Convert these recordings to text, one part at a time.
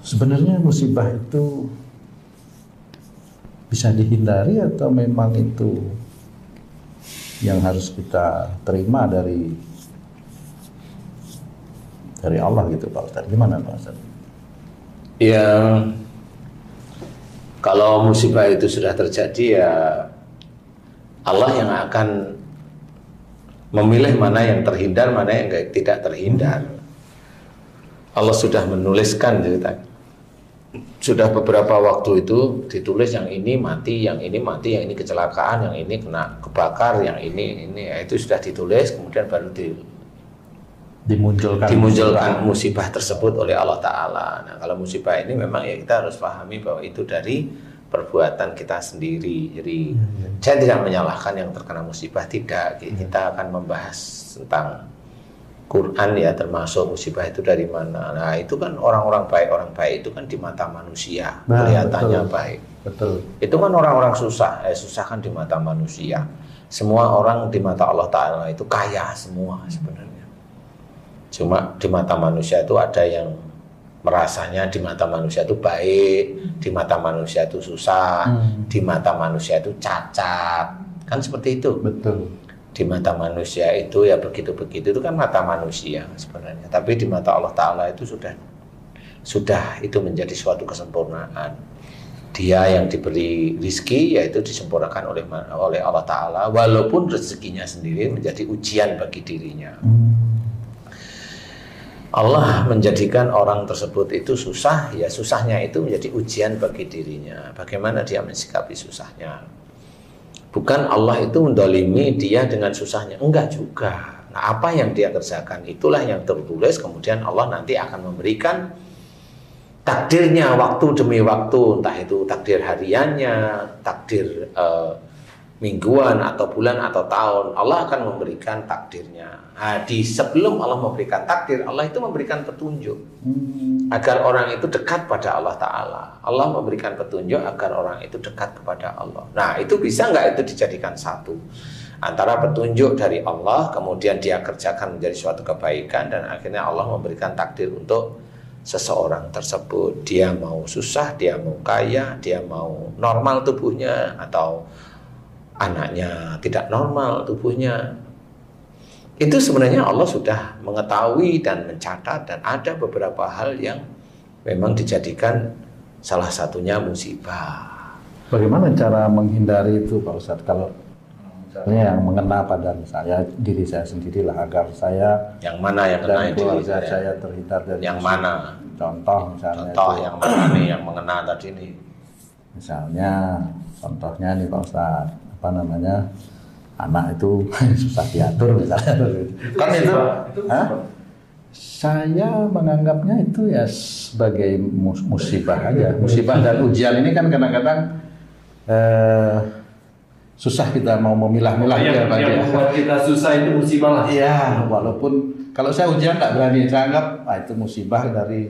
Sebenarnya musibah itu bisa dihindari atau memang itu yang harus kita terima dari Allah gitu Pak Ustadz? Gimana Pak Ustadz? Ya, kalau musibah itu sudah terjadi ya Allah yang akan memilih mana yang terhindar, mana yang tidak terhindar. Allah sudah menuliskan cerita. Sudah beberapa waktu itu ditulis yang ini mati, yang ini mati, yang ini kecelakaan, yang ini kena kebakar, yang ini itu sudah ditulis, kemudian baru dimunculkan musibah tersebut oleh Allah Ta'ala. Nah, kalau musibah ini memang ya kita harus pahami bahwa itu dari perbuatan kita sendiri. Jadi saya tidak menyalahkan yang terkena musibah, tidak. Kita akan membahas tentang Quran ya, termasuk musibah itu dari mana. Nah itu kan orang baik itu kan di mata manusia kelihatannya baik. Betul. Itu kan orang-orang susah kan di mata manusia. Semua orang di mata Allah Ta'ala itu kaya semua sebenarnya. Cuma di mata manusia itu ada yang merasanya di mata manusia itu baik, di mata manusia itu susah, di mata manusia itu cacat, kan seperti itu. Betul. Di mata manusia itu ya begitu-begitu, itu kan mata manusia sebenarnya. Tapi di mata Allah Ta'ala itu sudah itu menjadi suatu kesempurnaan. Dia yang diberi rizki yaitu disempurnakan oleh Allah Ta'ala, walaupun rezekinya sendiri menjadi ujian bagi dirinya. Allah menjadikan orang tersebut itu susah, ya susahnya itu menjadi ujian bagi dirinya. Bagaimana dia mensikapi susahnya. Bukan Allah itu mendolimi dia dengan susahnya, enggak juga. Nah apa yang dia kerjakan itulah yang tertulis, kemudian Allah nanti akan memberikan takdirnya waktu demi waktu, entah itu takdir hariannya, takdir mingguan atau bulan atau tahun. Allah akan memberikan takdirnya. Nah, sebelum Allah memberikan takdir, Allah itu memberikan petunjuk agar orang itu dekat pada Allah Ta'ala. Allah memberikan petunjuk agar orang itu dekat kepada Allah. Nah itu bisa nggak itu dijadikan satu antara petunjuk dari Allah, kemudian dia kerjakan menjadi suatu kebaikan, dan akhirnya Allah memberikan takdir untuk seseorang tersebut. Dia mau susah, dia mau kaya, dia mau normal tubuhnya atau anaknya tidak normal tubuhnya. Itu sebenarnya Allah sudah mengetahui dan mencatat, dan ada beberapa hal yang memang dijadikan salah satunya musibah. Bagaimana cara menghindari itu Pak Ustadz? Kalau misalnya yang mengena pada misalnya diri saya sendirilah, agar saya yang mana yang kena keluarga saya terhindar dari yang mana? Contoh misalnya yang mana nih yang mengena tadi nih? Misalnya contohnya nih Pak Ustadz, apa namanya, anak itu susah diatur misalnya. Kan itu saya menganggapnya itu ya sebagai musibah aja. Musibah dan ujian ini kan kadang-kadang susah kita mau memilah-milah ya Pak. Yang membuat kita susah itu musibah lah. Iya, walaupun kalau saya ujian nggak berani, saya anggap itu musibah dari.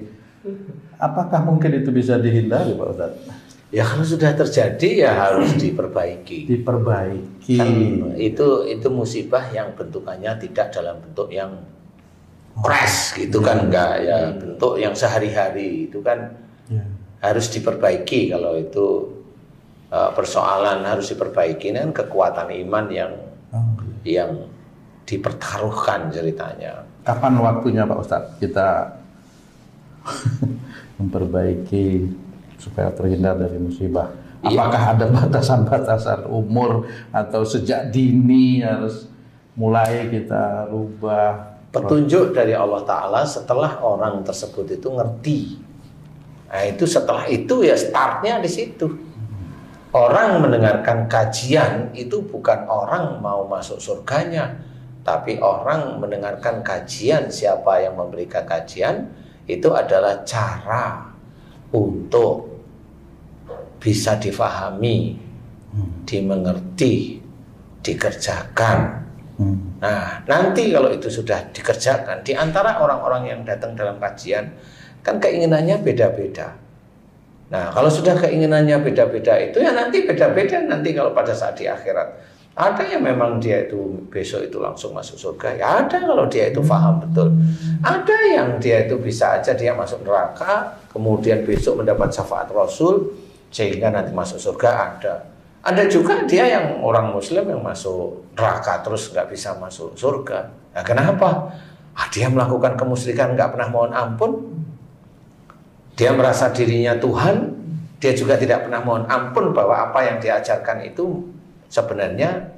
Apakah mungkin itu bisa dihindari Pak Ustadz? Ya kalau sudah terjadi ya harus diperbaiki. Kan itu musibah yang bentukannya tidak dalam bentuk yang crash gitu kan, enggak ya, bentuk yang sehari-hari itu kan harus diperbaiki. Kalau itu persoalan harus diperbaiki, kan kekuatan iman yang dipertaruhkan ceritanya. Kapan waktunya Pak Ustadz kita memperbaiki supaya terhindar dari musibah? Apakah ada batasan-batasan umur atau sejak dini harus mulai kita rubah? Petunjuk dari Allah Ta'ala setelah orang tersebut itu ngerti. Nah itu setelah itu ya startnya di situ. Orang mendengarkan kajian itu bukan orang mau masuk surganya, tapi orang mendengarkan kajian, siapa yang memberikan kajian itu adalah cara untuk bisa difahami, dimengerti, dikerjakan. Nah, nanti kalau itu sudah dikerjakan, di antara orang-orang yang datang dalam kajian, kan keinginannya beda-beda. Nah, kalau sudah keinginannya beda-beda itu ya nanti beda-beda nanti kalau pada saat di akhirat. Ada yang memang dia itu besok itu langsung masuk surga. Ya ada kalau dia itu paham betul. Ada yang dia itu bisa aja dia masuk neraka, kemudian besok mendapat syafaat Rasul, sehingga nanti masuk surga ada. Ada juga dia yang orang Muslim yang masuk neraka terus nggak bisa masuk surga. Nah, kenapa? Dia melakukan kemusyrikan nggak pernah mohon ampun. Dia merasa dirinya Tuhan. Dia juga tidak pernah mohon ampun bahwa apa yang diajarkan itu sebenarnya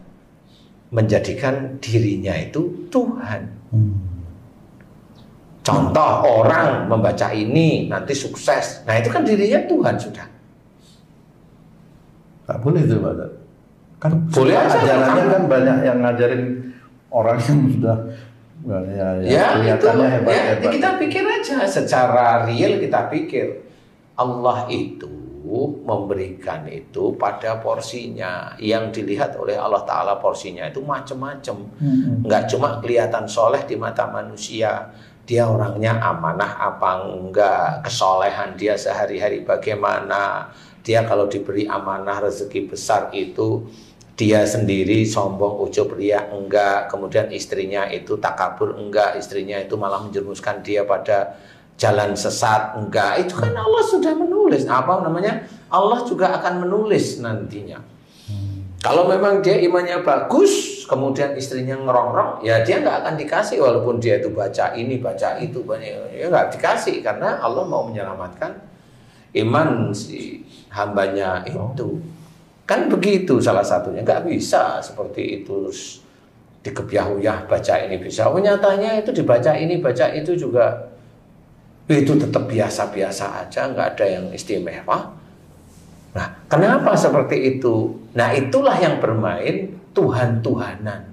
menjadikan dirinya itu Tuhan. Contoh orang membaca ini nanti sukses. Nah itu kan dirinya Tuhan sudah. Nggak boleh itu Pak. Kan boleh aja. Ajarannya kan banyak yang ngajarin orang yang sudah kelihatannya hebat-hebat. Ya, kita pikir aja secara real kita pikir Allah itu memberikan itu pada porsinya. Yang dilihat oleh Allah Ta'ala porsinya itu macam-macam. Nggak cuma kelihatan soleh di mata manusia. Dia orangnya amanah apa enggak, kesolehan dia sehari-hari bagaimana. Dia kalau diberi amanah rezeki besar itu dia sendiri sombong, ujub, riya enggak. Kemudian istrinya itu takabur enggak. Istrinya itu malah menjerumuskan dia pada jalan sesat enggak. Itu kan Allah sudah menulis. Apa namanya? Allah juga akan menulis nantinya. Kalau memang dia imannya bagus, kemudian istrinya ngerongrong, ya dia nggak akan dikasih walaupun dia itu baca ini, baca itu, ya nggak dikasih karena Allah mau menyelamatkan iman si hambanya itu. Kan begitu salah satunya. Nggak bisa seperti itu terus dikebyahuyah baca ini bisa. Nyatanya itu dibaca ini, baca itu juga itu tetap biasa-biasa aja, nggak ada yang istimewa. Nah, kenapa seperti itu? Nah, itulah yang bermain Tuhan-Tuhanan.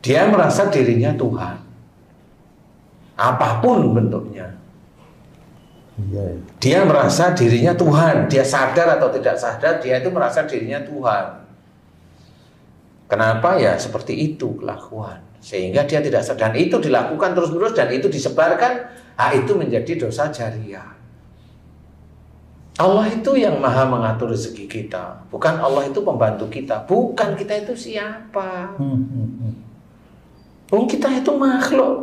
Dia merasa dirinya Tuhan. Apapun bentuknya. Dia merasa dirinya Tuhan. Dia sadar atau tidak sadar, dia itu merasa dirinya Tuhan. Kenapa? Ya seperti itu kelakuan. Sehingga dia tidak sadar. Dan itu dilakukan terus-menerus dan itu disebarkan. Itu menjadi dosa jariah. Allah itu yang maha mengatur rezeki kita. Bukan Allah itu pembantu kita. Bukan kita itu siapa. Kita itu makhluk.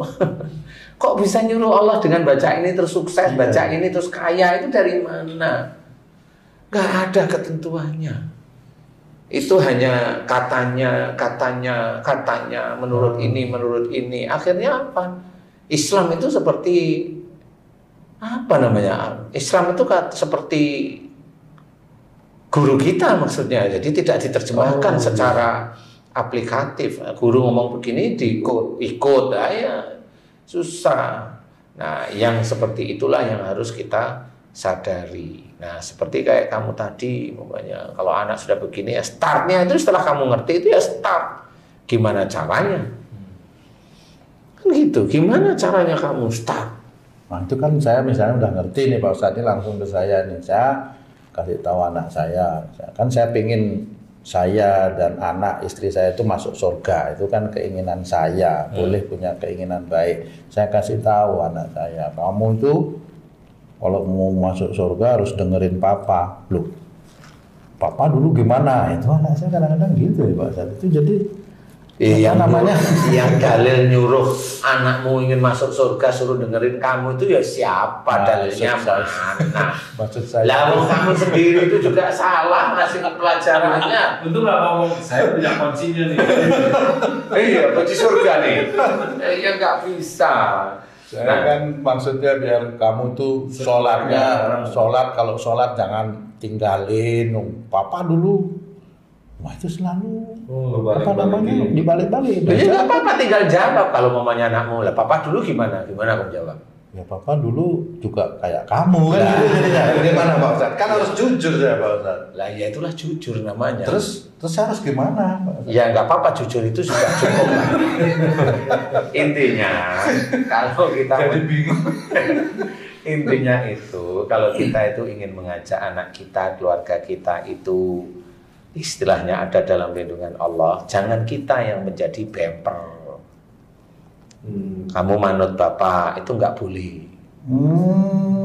Kok bisa nyuruh Allah dengan baca ini terus sukses, baca ini terus kaya, itu dari mana? Gak ada ketentuannya. Itu hanya katanya, menurut ini. Akhirnya apa? Islam itu seperti apa namanya? Islam itu seperti guru kita maksudnya. Jadi tidak diterjemahkan secara aplikatif. Guru ngomong begini ikut, ya susah. Nah, yang seperti itulah yang harus kita sadari. Nah, seperti kayak kamu tadi, umpamanya kalau anak sudah begini ya startnya itu setelah kamu ngerti itu ya start. Gimana caranya? Kan gitu. Gimana caranya kamu start? Nah, itu kan saya misalnya udah ngerti nih Pak Ustadz, ini langsung ke saya nih. Saya kasih tahu anak saya. Kan saya pingin saya dan anak istri saya itu masuk surga. Itu kan keinginan saya. Boleh punya keinginan baik. Saya kasih tahu anak saya, kamu itu kalau mau masuk surga harus dengerin papa. Loh, papa dulu gimana? Itu anak saya kadang-kadang gitu ya Pak Ustadz. Itu jadi yang namanya yang dalil nyuruh anakmu ingin masuk surga suruh dengerin kamu itu ya siapa? Dalilnya mana? Maksud saya lah kamu sendiri itu juga salah ngasih pelajarannya. Untung nggak ngomong saya punya kuncinya nih. Iya, kunci surga nih. Ya nggak bisa. Saya kan maksudnya biar kamu tuh sholatnya, kalau sholat jangan tinggalin. Papa dulu, wah itu selalu apa namanya dibalik-balik. Ya nggak apa-apa, tinggal jawab kalau mamanya anakmu lah. Papa dulu gimana? Gimana kamu jawab? Ya papa dulu juga kayak kamu kan gitu jadinya. Gimana Pak Ustadz? Kan harus jujur ya Pak Ustadz. Lah ya itulah jujur namanya. Terus harus gimana Pak Ustadz? Ya nggak apa-apa, jujur itu sudah cukup lah. Intinya kalau kita bingung. Intinya itu kalau kita itu ingin mengajak anak kita, keluarga kita itu istilahnya ada dalam lindungan Allah, jangan kita yang menjadi bemper. Kamu manut bapak itu nggak boleh.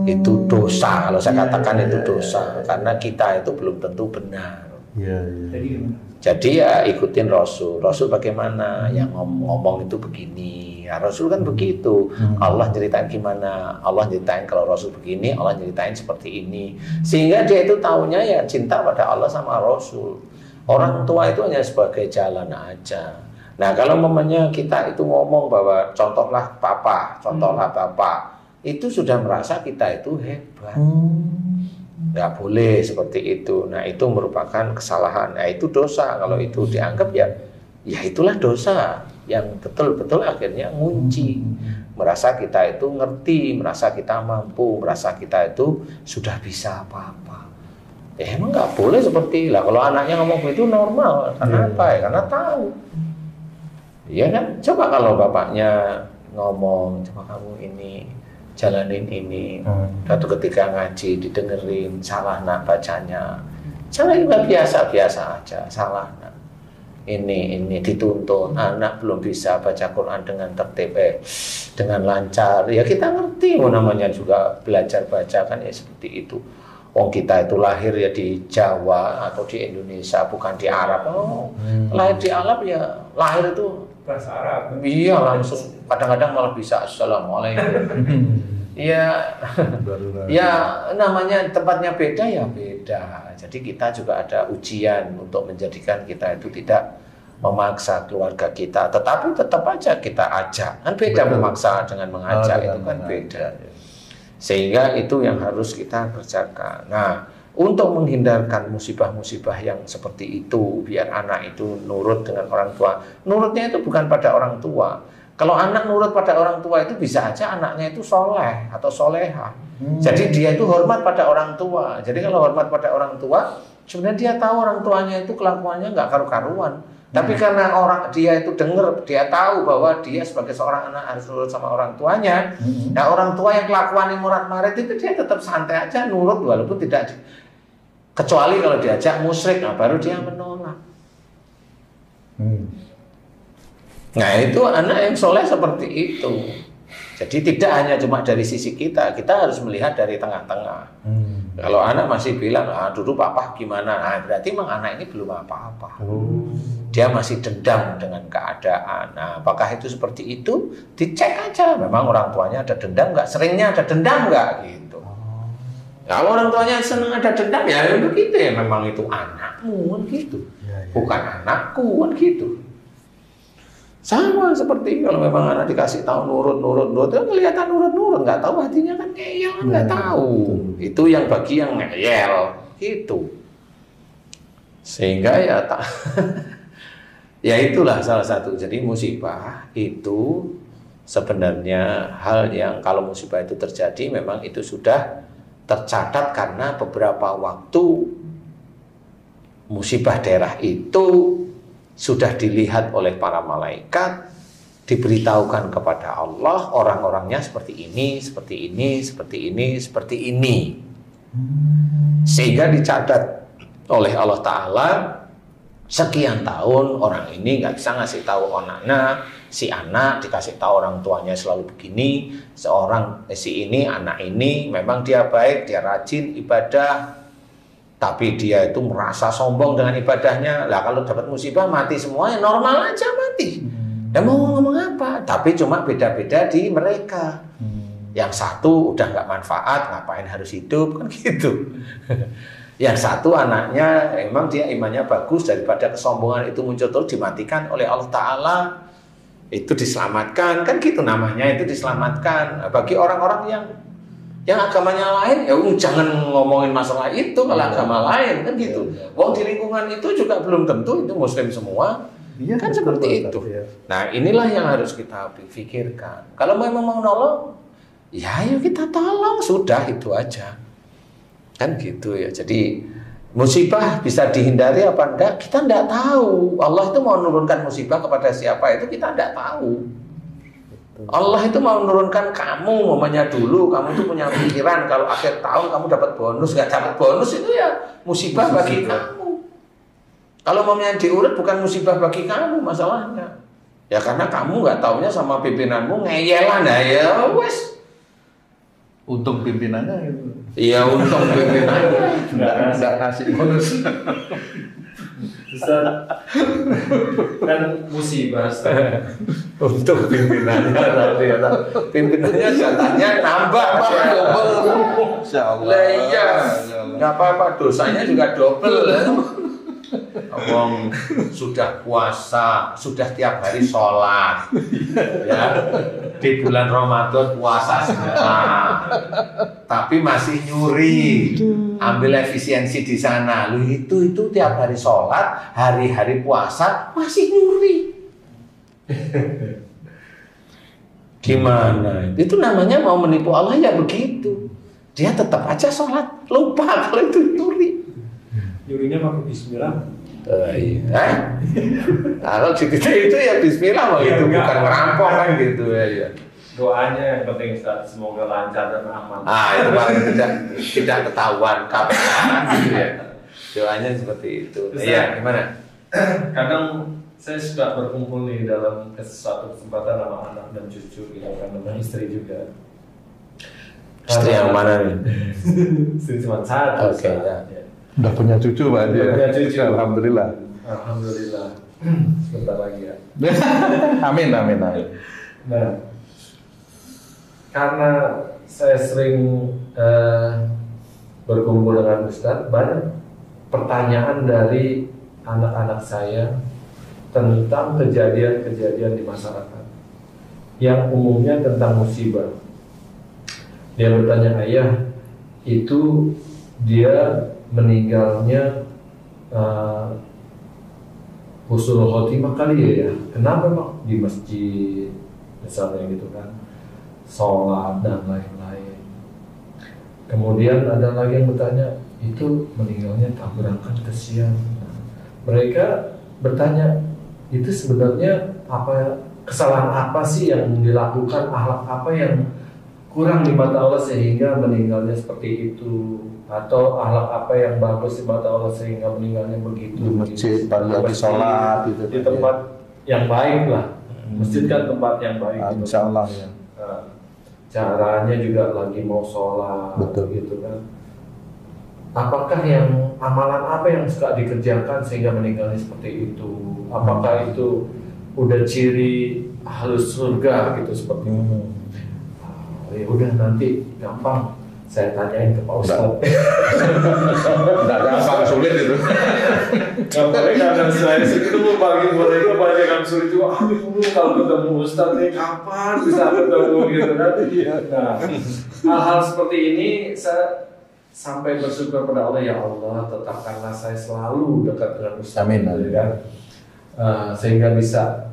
Itu dosa. Kalau saya katakan itu dosa karena kita itu belum tentu benar. Iya, iya. Jadi gimana? Jadi ya ikutin Rasul. Rasul bagaimana? Yang ngomong itu begini. Ya Rasul kan begitu. Allah ceritain gimana? Allah ceritain kalau Rasul begini, Allah ceritain seperti ini. Sehingga dia itu taunya ya cinta pada Allah sama Rasul. Orang tua itu hanya sebagai jalan aja. Nah kalau mamanya kita itu ngomong bahwa contohlah papa, contohlah bapak, itu sudah merasa kita itu hebat. Nggak boleh seperti itu. Nah itu merupakan kesalahan. Nah itu dosa. Kalau itu dianggap ya itulah dosa yang betul-betul akhirnya ngunci. Merasa kita itu ngerti, merasa kita mampu, merasa kita itu sudah bisa apa-apa. Ya emang nggak boleh seperti lah. Kalau anaknya ngomong begitu normal. Karena apa ya? Karena tahu. Iya kan? Coba kalau bapaknya ngomong, coba kamu ini jalanin ini. Suatu ketika ngaji didengerin, salah nak bacanya. Jangan juga biasa-biasa aja, salah nak. Ini dituntun, anak belum bisa baca Quran dengan tertib, dengan lancar. Ya kita ngerti, namanya juga belajar baca kan ya seperti itu. Wong kita itu lahir ya di Jawa atau di Indonesia, bukan di Arab. Lahir di Arab ya lahir itu Bahasa Arab. iya langsung. Kadang-kadang malah bisa assalamualaikum. Ya, ya namanya tempatnya beda ya beda. Jadi kita juga ada ujian untuk menjadikan kita itu tidak memaksa keluarga kita, tetapi tetap aja kita ajak. Kan beda memaksa dengan mengajak itu kan beda. Sehingga itu yang harus kita kerjakan. Nah, untuk menghindarkan musibah-musibah yang seperti itu, biar anak itu nurut dengan orang tua. Nurutnya itu bukan pada orang tua. Kalau anak nurut pada orang tua itu bisa aja anaknya itu soleh atau soleha. Jadi dia itu hormat pada orang tua. Jadi kalau hormat pada orang tua, sebenarnya dia tahu orang tuanya itu kelakuannya nggak karu-karuan. Tapi karena dia itu dengar, dia tahu bahwa dia sebagai seorang anak harus nurut sama orang tuanya. Nah orang tua yang kelakuannya murad-marid itu dia tetap santai aja nurut walaupun tidak kecuali kalau diajak musyrik, nah baru dia menolak. Nah itu anak yang soleh seperti itu. Jadi tidak hanya cuma dari sisi kita harus melihat dari tengah-tengah. Kalau anak masih bilang, dulu papa gimana, nah berarti memang anak ini belum apa-apa. Dia masih dendam dengan keadaan. Nah apakah itu seperti itu? Dicek aja, memang orang tuanya ada dendam nggak? Seringnya ada dendam nggak? Gitu. Kalau orang tuanya senang ada dendam, ya begitu ya, memang itu anakmu kan gitu. Bukan anakku kan gitu. Sama seperti kalau memang anak dikasih tahu nurut, itu kelihatan nurut, nggak tahu hatinya kan ngeyel, kan nggak tahu. Itu yang bagi yang ngeyel, gitu. Sehingga ya ya itulah salah satu. Jadi musibah itu sebenarnya hal yang kalau musibah itu terjadi memang itu sudah tercatat karena beberapa waktu musibah daerah itu sudah dilihat oleh para malaikat, diberitahukan kepada Allah, orang-orangnya seperti ini, seperti ini, seperti ini, seperti ini. Sehingga dicatat oleh Allah Ta'ala, sekian tahun orang ini nggak bisa ngasih tahu anaknya, si anak dikasih tahu orang tuanya selalu begini, si ini, anak ini, memang dia baik, dia rajin ibadah, tapi dia itu merasa sombong dengan ibadahnya. Lah kalau dapat musibah mati semuanya, normal aja mati. Dan mau ngomong apa? Tapi cuma beda-beda di mereka. Yang satu udah nggak manfaat, ngapain harus hidup kan gitu. Yang satu anaknya emang dia imannya bagus, daripada kesombongan itu muncul terus dimatikan oleh Allah Ta'ala, itu diselamatkan kan gitu namanya, itu diselamatkan. Nah, bagi orang-orang yang agamanya lain, ya jangan ngomongin masalah itu kalau agama lain kan gitu. Wong di lingkungan itu juga belum tentu itu muslim semua, kan seperti itu. Nah inilah yang harus kita pikirkan. Kalau memang mau nolong, ya ayo kita tolong, sudah itu aja. Kan gitu ya. Jadi musibah bisa dihindari apa enggak, kita enggak tahu. Allah itu mau menurunkan musibah kepada siapa itu kita enggak tahu. Allah itu mau menurunkan kamu, mamanya dulu kamu tuh punya pikiran kalau akhir tahun kamu dapat bonus, nggak dapat bonus itu ya musibah bagi kamu. Kalau mamanya diurut bukan musibah bagi kamu masalahnya. Ya karena kamu nggak taunya sama pimpinanmu ngeyelan, ya wes. Untung pimpinannya itu. Iya untung pimpinannya nggak ngasih bonus. Ustaz, kan musibah Ustaz. Untuk pimpinannya ternyata pimpinannya jatahnya nambah double. Insyaallah. Lah iya, nggak apa-apa, dosanya juga double. Ngomong sudah puasa, sudah tiap hari sholat, ya di bulan Ramadan puasa semua, tapi masih nyuri, ambil efisiensi di sana. Lu itu tiap hari sholat, hari-hari puasa masih nyuri. Gimana? Itu namanya mau menipu Allah ya begitu. Dia tetap aja sholat, lupa kalau itu nyuri. Nyurinya pakai bismillah. Iya. Kalau di kita itu ya bismillah mau itu bukan merampok kan gitu ya. Doanya yang penting Ustaz, semoga lancar dan aman. Itu paling tidak ketahuan kapan gitu ya. Doanya seperti itu. Iya, gimana? Kadang saya suka berkumpul nih dalam suatu kesempatan sama anak dan cucu gitu kan, dengan istri juga. Istri yang mana nih? Istri cuma satu. Oke, ya. Udah punya cucu Pak Haji. Udah punya cucu. Alhamdulillah. Alhamdulillah. Sebentar lagi ya. Amin. Nah, karena saya sering berkumpul dengan Ustadz, banyak pertanyaan dari anak-anak saya tentang kejadian-kejadian di masyarakat yang umumnya tentang musibah. Dia bertanya, ayah, itu dia meninggalnya husnul khotimah kali ya? Kenapa Pak? Di masjid misalnya gitu kan, sholat dan lain-lain. Kemudian ada lagi yang bertanya, itu meninggalnya tabrakan kesian. Mereka bertanya, itu sebenarnya apa, kesalahan apa sih yang dilakukan, akhlak apa yang kurang di mata Allah sehingga meninggalnya seperti itu, atau akhlak apa yang bagus di mata Allah sehingga meninggalnya begitu. Di masjid, pada lagi sholat gitu. Di tempat yang baik lah. Masjid kan tempat yang baik. Insya Allah ya. Nah, caranya juga lagi mau sholat. Betul. Gitu kan. Apakah yang amalan apa yang suka dikerjakan sehingga meninggalnya seperti itu? Apakah itu udah ciri halus surga gitu seperti itu? Ya udah, nanti gampang saya tanyain ke Pak Ustadz. Enggak gampang, sulit itu. Gampangnya karena saya ketemu pagi mereka banyak yang sulit juga. Aduh, kalau ketemu Ustadz nih kapan bisa ketemu gitu kan? Nah, hal-hal seperti ini saya sampai bersyukur pada Allah, ya Allah, tetapkanlah saya selalu dekat dengan Ustadz. Amin. Kan? Sehingga bisa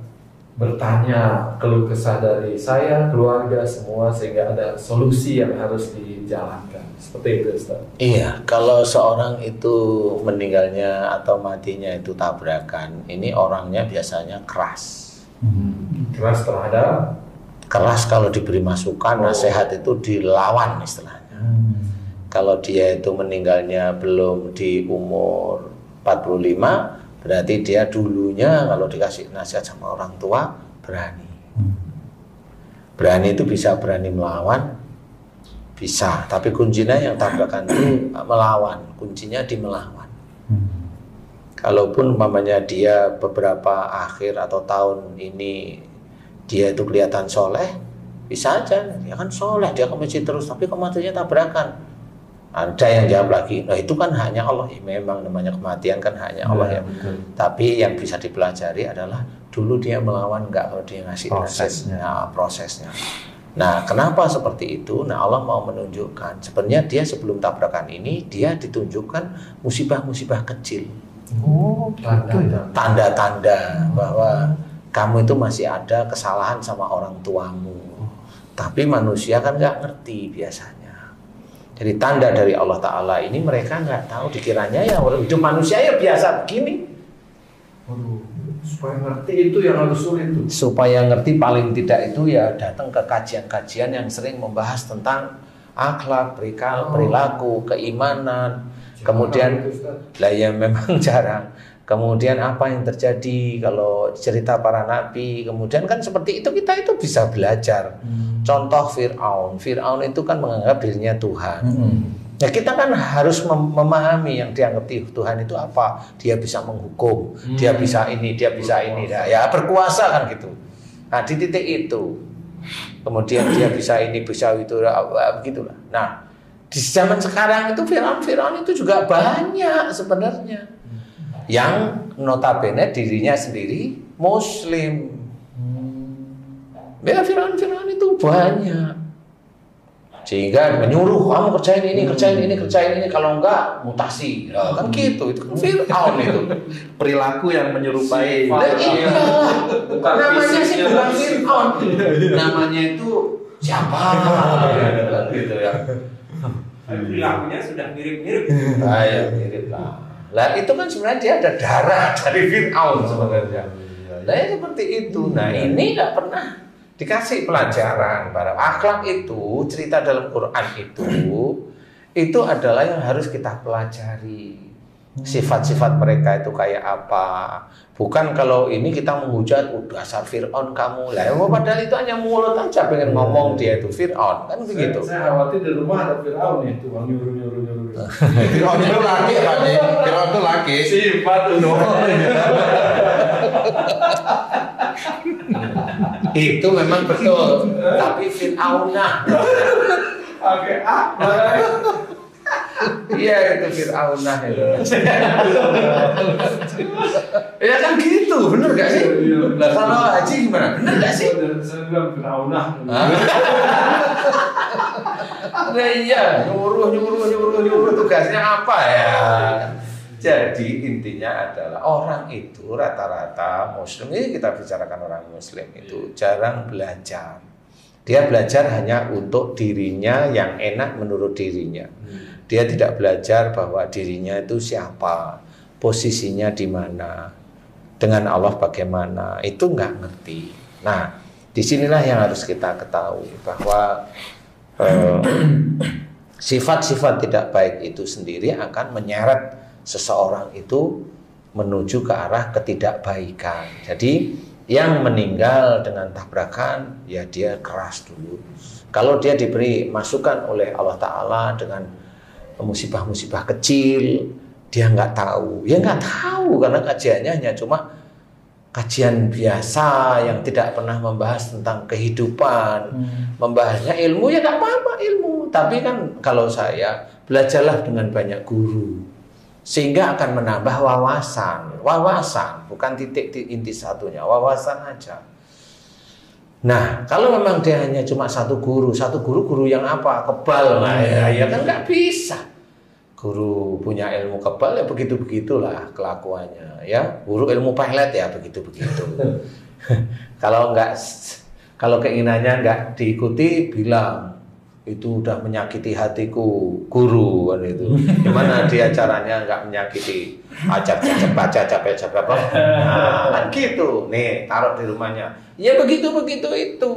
bertanya keluh kesah dari saya, keluarga, semua, sehingga ada solusi yang harus dijalankan. Seperti itu, Ustaz. Iya, kalau seorang itu meninggalnya atau matinya itu tabrakan, ini orangnya biasanya keras. Keras terhadap? Keras kalau diberi masukan, nasihat itu dilawan istilahnya. Kalau dia itu meninggalnya belum di umur 45, berarti dia dulunya kalau dikasih nasihat sama orang tua berani. Berani itu bisa berani melawan, bisa. Tapi kuncinya yang tabrakan itu melawan. Kuncinya di melawan. Kalaupun umpamanya dia beberapa akhir atau tahun ini dia itu kelihatan soleh, bisa aja. Dia kan soleh, dia ke masjid terus, tapi kematiannya tabrakan. Ada yang jawab lagi, nah itu kan hanya Allah. Ya, memang namanya kematian kan hanya Allah ya. Betul. Tapi yang bisa dipelajari adalah dulu dia melawan nggak, kalau dia ngasih prosesnya. Nah, kenapa seperti itu? Nah, Allah mau menunjukkan sebenarnya dia sebelum tabrakan ini dia ditunjukkan musibah-musibah kecil. Tanda-tanda bahwa kamu itu masih ada kesalahan sama orang tuamu. Tapi manusia kan nggak ngerti biasanya. Jadi tanda dari Allah Ta'ala ini mereka nggak tahu, dikiranya ya hidup manusia ya biasa begini. Supaya ngerti itu yang harus sulit tuh. Supaya ngerti paling tidak itu ya datang ke kajian-kajian yang sering membahas tentang akhlak, perilaku, keimanan. Kemudian lah ya memang jarang. kemudian apa yang terjadi kalau cerita para nabi, kemudian kan seperti itu kita itu bisa belajar. Contoh Fir'aun itu kan menganggap dirinya Tuhan. Ya kita kan harus memahami yang dianggap Tuhan itu apa. Dia bisa menghukum, dia bisa ini, dia bisa ini, ya berkuasa kan gitu. Nah di titik itu, kemudian dia bisa ini, bisa itu, begitulah. Nah di zaman sekarang itu Fir'aun itu juga banyak sebenarnya yang notabene dirinya sendiri Muslim. Ya Fir'aun itu banyak, sehingga menyuruh kamu kerjain ini, kalau enggak mutasi, ya, kan gitu. Itu kan Fir'aun itu Perilaku yang menyerupai. iya. Namanya sih bukan Fir'aun, namanya itu siapa gitu ya. Perilakunya sudah mirip-mirip. Ya mirip lah. Lah itu kan sebenarnya dia ada darah dari Fir'aun sebenarnya. Nah ya seperti itu. Nah ini nggak pernah dikasih pelajaran para akhlak itu, cerita dalam Quran itu adalah yang harus kita pelajari. Sifat-sifat mereka itu kayak apa. Bukan kalau ini kita menghujat dasar Fir'aun kamu lah. Padahal itu hanya mulut aja pengen ngomong dia itu Fir'aun kan begitu. Saya khawatir di rumah ada Fir'aun nih, tukang nyuruh. Fir'aun itu laki, Pak. Fir'aun itu laki. Sifat itu. Itu memang betul. Tapi Fir'aunah. Oke, Iya itu Fir'aunah itu. Ya kan gitu, bener gak sih? Nah kalau Haji gimana? Bener gak sih? Saya bilang Fir'aunah. Nah iya, nyuruh tugasnya apa ya? Jadi intinya adalah orang itu rata-rata Muslim, ini kita bicarakan orang Muslim itu jarang belajar. Dia belajar hanya untuk dirinya yang enak menurut dirinya. Dia tidak belajar bahwa dirinya itu siapa, posisinya di mana, dengan Allah bagaimana, itu nggak ngerti. Nah, disinilah yang harus kita ketahui bahwa sifat-sifat tidak baik itu sendiri akan menyeret seseorang itu menuju ke arah ketidakbaikan. Jadi yang meninggal dengan tabrakan, ya dia keras dulu. Kalau dia diberi masukan oleh Allah Ta'ala dengan musibah-musibah kecil, dia nggak tahu. Ya nggak tahu karena kajiannya hanya cuma kajian biasa yang tidak pernah membahas tentang kehidupan. Membahasnya ilmu, ya nggak apa-apa ilmu. Tapi kan kalau saya, belajarlah dengan banyak guru. Sehingga akan menambah wawasan, bukan titik inti satunya, wawasan aja. Nah, kalau memang dia hanya cuma satu guru yang apa? Kebal, nah ya kan nggak bisa. Guru punya ilmu kebal ya begitu-begitulah kelakuannya, ya. Guru ilmu pelet ya begitu-begitu. Kalau keinginannya nggak diikuti, bilang itu udah menyakiti hatiku guru kan itu. Gimana dia caranya nggak menyakiti? Baca apa? Nah, kan gitu. Nih taruh di rumahnya. Ya begitu itu.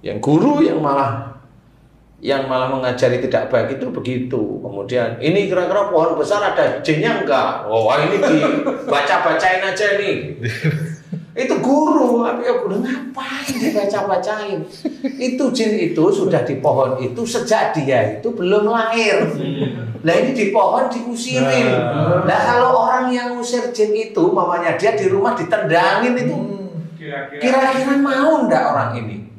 Yang guru yang malah mengajari tidak baik itu begitu. Kemudian ini kira-kira pohon besar ada jinnya enggak? Oh ini dibaca-bacain aja nih. Itu guru, tapi ya udah ngapain dibaca-bacain? Itu jin itu sudah di pohon itu sejak dia itu belum lahir. Nah ini di pohon diusirin. Nah kalau orang yang ngusir jin itu, mamanya dia di rumah ditendangin itu, kira-kira mau enggak orang ini?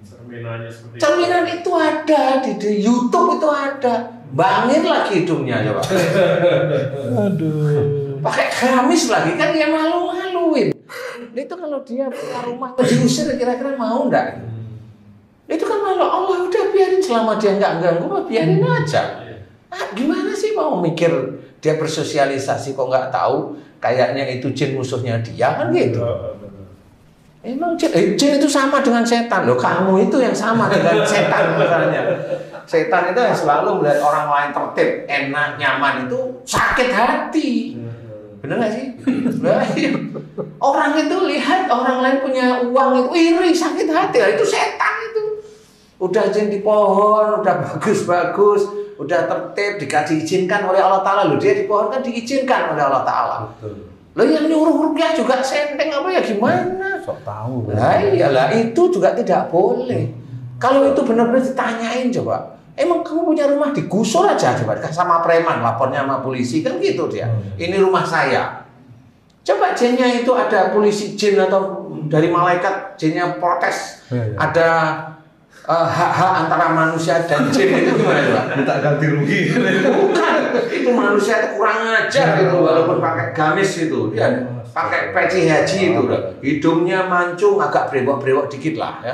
Cerminan itu ada di YouTube itu ada. Bangir lagi hidungnya coba. Aduh. Pakai gamis lagi kan dia malu-maluin. Itu kalau dia punya rumah diusir kira-kira mau enggak? Itu kan malu. Allah udah biarin selama dia enggak ganggu, biarin aja. Gimana sih mau mikir dia bersosialisasi kok nggak tahu kayaknya itu jin musuhnya dia kan gitu. Emang jin itu sama dengan setan loh. Kamu itu yang sama dengan setan misalnya. Setan itu yang selalu melihat orang lain tertib, enak, nyaman itu sakit hati. Bener gak sih? Orang itu lihat orang lain punya uang itu iri, sakit hati. Itu setan itu. Udah jin di pohon, udah bagus-bagus, udah tertib, diizinkan oleh Allah Ta'ala. Loh, dia di pohon kan diizinkan oleh Allah Ta'ala. Loh yang nyuruh rukyah juga senteng apa ya gimana? Sok tahu. Nah iyalah itu juga tidak boleh. Kalau itu benar-benar ditanyain coba. Emang kamu punya rumah digusur aja coba sama preman lapornya sama polisi kan gitu dia. Ini rumah saya. Coba jinnya itu ada polisi jin atau dari malaikat jinnya protes. Ada hak-hak antara manusia dan jin itu gimana coba? Minta ganti rugi. Bukan, itu manusia itu kurang ajar itu walaupun pakai gamis itu, dia pakai peci haji itu, hidungnya mancung agak brewok-brewok dikit lah ya.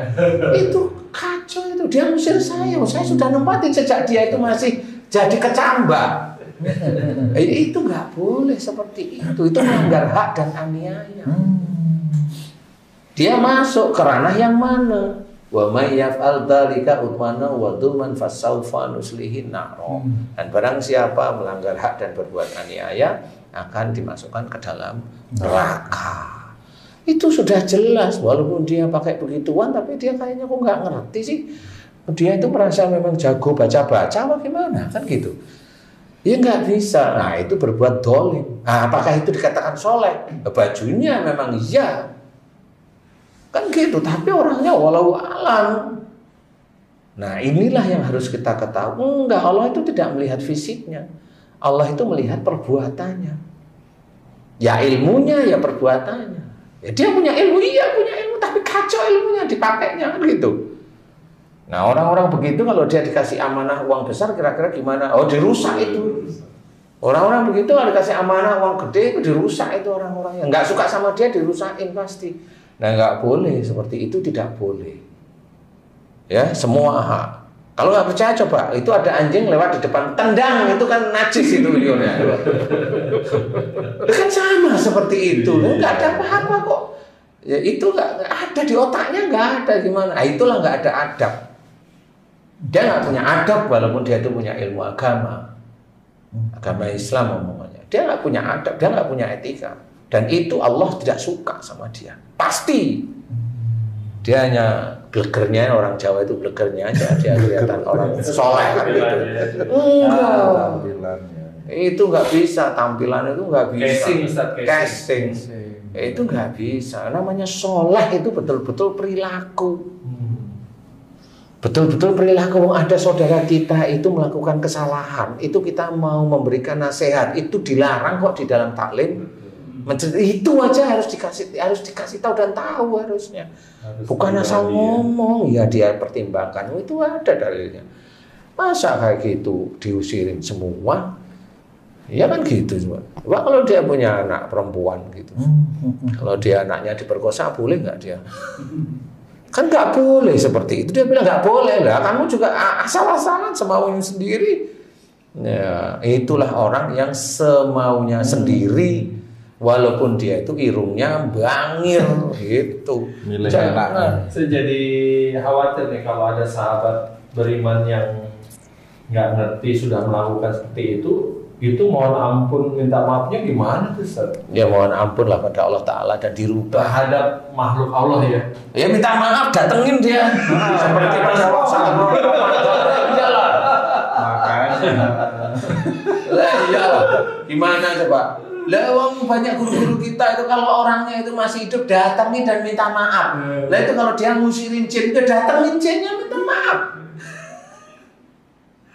Itu kacau itu, dia ngusir saya sudah nempatin sejak dia itu masih jadi kecambah. Itu nggak boleh seperti itu melanggar hak dan aniaya. Dia masuk ke ranah yang mana? Wa may yaf'al dzalika udwana wa dzulman fasawfa nuslihi nar. Dan barang siapa melanggar hak dan berbuat aniaya akan dimasukkan ke dalam neraka. Itu sudah jelas walaupun dia pakai begituan tapi dia kayaknya kok nggak ngerti sih. Dia itu merasa memang jago baca-baca apa gimana kan gitu. Ya nggak bisa. Nah itu berbuat dolim. Nah, apakah itu dikatakan soleh? Bajunya memang iya. Kan gitu, tapi orangnya walau alam. Nah inilah yang harus kita ketahui. Enggak, Allah itu tidak melihat fisiknya. Allah itu melihat perbuatannya. Ya ilmunya, ya perbuatannya. Ya dia punya ilmu, iya punya ilmu, tapi kacau ilmunya dipakainya kan gitu. Nah orang-orang begitu kalau dia dikasih amanah uang besar kira-kira gimana? Oh dirusak itu. Orang-orang begitu kalau dikasih amanah uang gede itu dirusak itu orang-orang yang nggak suka sama dia dirusakin pasti. Nah nggak boleh seperti itu, tidak boleh. Ya semua hak. Kalau nggak percaya coba, itu ada anjing lewat di depan, tendang itu kan najis itu videonya. Kan sama seperti itu, nggak ada apa-apa kok. Ya itu nggak ada di otaknya, nggak ada gimana. Nah, itulah nggak ada adab. Dia nggak punya adab walaupun dia itu punya ilmu agama Islam ngomongnya. Dia nggak punya adab, dia nggak punya etika. Dan itu Allah tidak suka sama dia. Pasti. Dia hanya blegernya, orang Jawa itu blegernya aja. Dia kelihatan orang soleh kan gitu. Enggak. Tampilannya. Itu nggak bisa. Tampilan itu nggak bisa. Casing. Itu nggak bisa. Namanya soleh itu betul-betul perilaku. Betul-betul perilaku. Ada saudara kita itu melakukan kesalahan. Itu kita mau memberikan nasihat. Itu dilarang kok di dalam taklim. Itu aja harus dikasih tahu dan tahu harusnya. Bukan asal ngomong ya dia pertimbangkan. Itu ada dalilnya. Masa kayak gitu diusirin semua? Ya kan gitu semua. Wah, kalau dia punya anak perempuan gitu. Kalau dia anaknya diperkosa boleh nggak dia? Kan nggak boleh seperti itu. Dia bilang nggak boleh lah. Kamu juga asal-asalan semaunya sendiri. Ya, itulah orang yang semaunya sendiri. Walaupun dia itu irungnya bangir gitu. Saya jadi khawatir nih kalau ada sahabat beriman yang nggak ngerti sudah melakukan seperti itu mohon ampun minta maafnya gimana tuh Ustaz? Ya mohon ampun lah pada Allah Ta'ala dan dirubah Terhadap makhluk Allah ya. Ya minta maaf, datengin dia seperti pada sahabat. Iyalah. Makanya. Iyalah. Gimana coba? Lah wong banyak guru-guru kita itu kalau orangnya itu masih hidup datangin dan minta maaf. Lah itu kalau dia ngusirin jin, ke datangin jinnya minta maaf.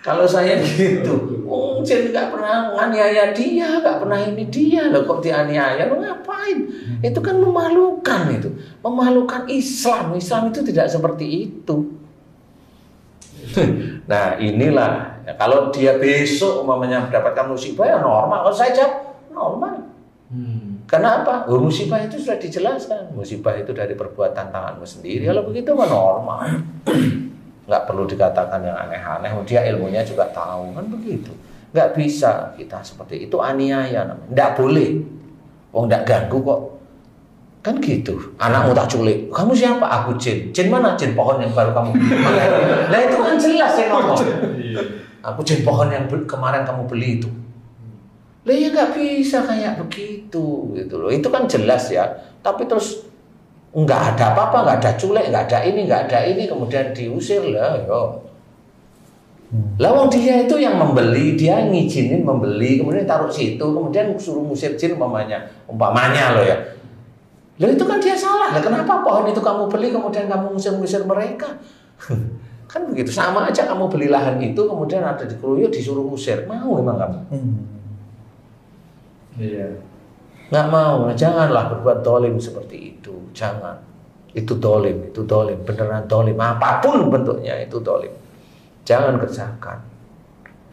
Kalau saya gitu, jin nggak pernah nganiaya dia, nggak pernah ini dia, loh kok dianiaya, lo ngapain? Itu kan memalukan itu, memalukan Islam. Islam itu tidak seperti itu. Nah inilah ya, kalau dia besok umpamanya mendapatkan musibah ya normal. Kalau saya jawab normal. Kenapa? Oh, musibah itu sudah dijelaskan. Musibah itu dari perbuatan tanganmu sendiri. Kalau begitu mah normal. Nggak perlu dikatakan yang aneh-aneh. Dia ilmunya juga tahu kan begitu. Nggak bisa kita seperti itu aniaya namanya. Nggak boleh. Wong nggak ganggu kok. Kan gitu. Anakmu tak culik. Kamu siapa? Aku jin. Jin mana? Jin pohon yang baru kamu beli. Nah itu kan jelas ya ngomong. Aku jin pohon yang kemarin kamu beli itu. Lah ya nggak bisa kayak begitu gitu loh. Itu kan jelas ya. Tapi terus nggak ada apa-apa, nggak ada culik, nggak ada ini, kemudian diusir lah. Yo. Lawang dia itu yang membeli, dia ngizinin membeli, kemudian taruh situ, kemudian suruh musir jin umpamanya loh ya. Loh itu kan dia salah. Lah kenapa pohon itu kamu beli kemudian kamu musir-musir mereka? Kan begitu, sama aja kamu beli lahan itu kemudian ada di Kruyuk disuruh usir. Mau memang kamu? Iya. Nggak mau, janganlah berbuat dolim seperti itu. Jangan. Itu dolim, beneran dolim. Apapun bentuknya itu dolim. Jangan kerjakan.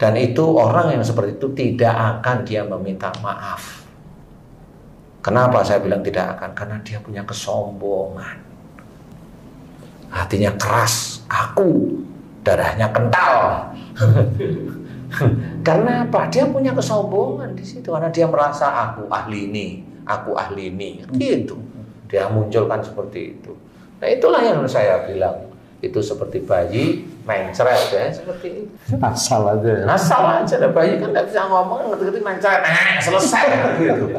Dan itu orang yang seperti itu tidak akan dia meminta maaf. Kenapa saya bilang tidak akan? Karena dia punya kesombongan. Hatinya keras, kaku, darahnya kental. Karena apa? Dia punya kesombongan di situ. Karena dia merasa aku ahli ini, gitu. Dia munculkan seperti itu. Nah itulah yang saya bilang. Itu seperti bayi mencret ya, seperti itu. Asal aja ya. Asal aja, ada bayi kan nggak bisa ngomong, ngerti-ngerti mencret, selesai gitu.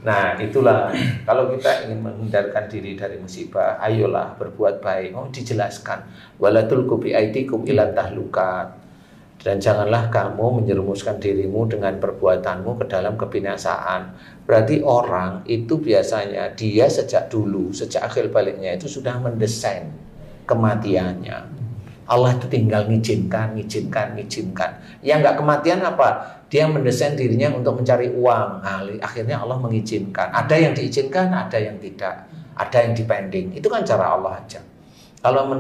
Nah itulah, kalau kita ingin menghindarkan diri dari musibah, ayolah berbuat baik. Dijelaskan, walatul kubi aidikum ila tahlukat. Dan janganlah kamu menjerumuskan dirimu dengan perbuatanmu ke dalam kebinasaan. Berarti orang itu biasanya dia sejak dulu, sejak akhir baliknya itu sudah mendesain kematiannya. Allah itu tinggal ngizinkan. Yang nggak kematian apa? Dia mendesain dirinya untuk mencari uang. Nah, akhirnya Allah mengizinkan. Ada yang diizinkan, ada yang tidak. Ada yang dipending. Itu kan cara Allah aja. Kalau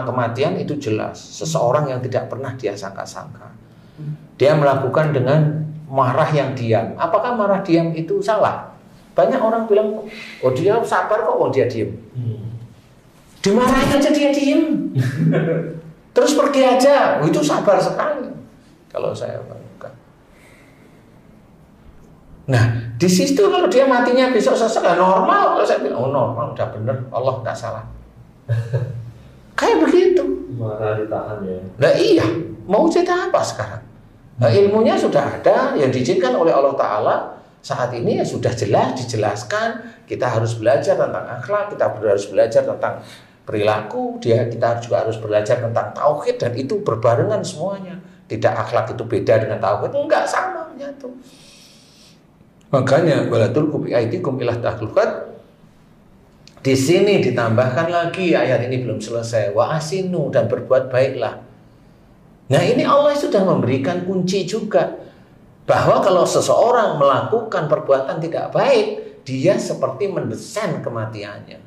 kematian itu jelas. Seseorang yang tidak pernah dia sangka-sangka. Dia melakukan dengan marah yang diam. Apakah marah diam itu salah? Banyak orang bilang, oh dia sabar kok, oh dia diam. Dimarahin aja dia diem. Terus pergi aja. Itu sabar sekali. Kalau saya lakukan. Nah, di situ kalau dia matinya besok selesai normal. Kalau saya bilang, oh normal, udah bener, Allah nggak salah. Kayak begitu. Marah ditahan ya. Nah iya, mau cerita apa sekarang? Nah, ilmunya sudah ada, yang diizinkan oleh Allah Ta'ala. Saat ini ya sudah jelas dijelaskan. Kita harus belajar tentang akhlak, kita harus belajar tentang perilaku, kita juga harus belajar tentang tauhid, dan itu berbarengan semuanya. Tidak akhlak itu beda dengan tauhid, enggak, sama menyatu. Makanya walatul kubi aidikum ilah tahlukat. Di sini ditambahkan lagi, ayat ini belum selesai, wa asinu, dan berbuat baiklah. Nah ini Allah sudah memberikan kunci juga, bahwa kalau seseorang melakukan perbuatan tidak baik, dia seperti mendesain kematiannya.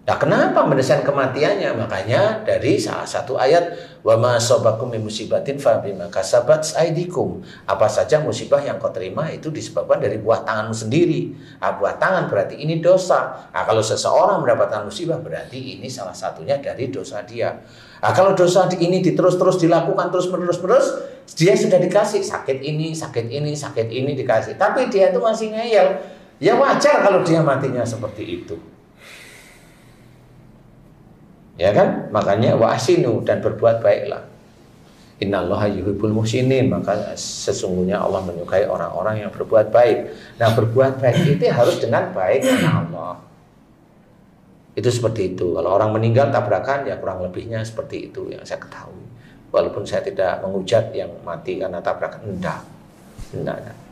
Nah, kenapa mendesain kematiannya? Makanya dari salah satu ayat, wa ma asabakum min musibatin fa bima kasabat aydikum. Apa saja musibah yang kau terima itu disebabkan dari buah tanganmu sendiri. Buah tangan berarti ini dosa. Kalau seseorang mendapatkan musibah berarti ini salah satunya dari dosa dia. Kalau dosa ini terus dilakukan terus-menerus, dia sudah dikasih sakit ini dikasih. Tapi dia itu masih ngeyel. Ya wajar kalau dia matinya seperti itu. Ya kan? Makanya wa asinu, dan berbuat baiklah. Innallaha yuhibbul muhsinin, maka sesungguhnya Allah menyukai orang-orang yang berbuat baik. Nah, berbuat baik itu harus dengan baik karena Allah. Itu seperti itu. Kalau orang meninggal tabrakan, ya kurang lebihnya seperti itu yang saya ketahui. Walaupun saya tidak menghujat yang mati karena tabrakan, enggak.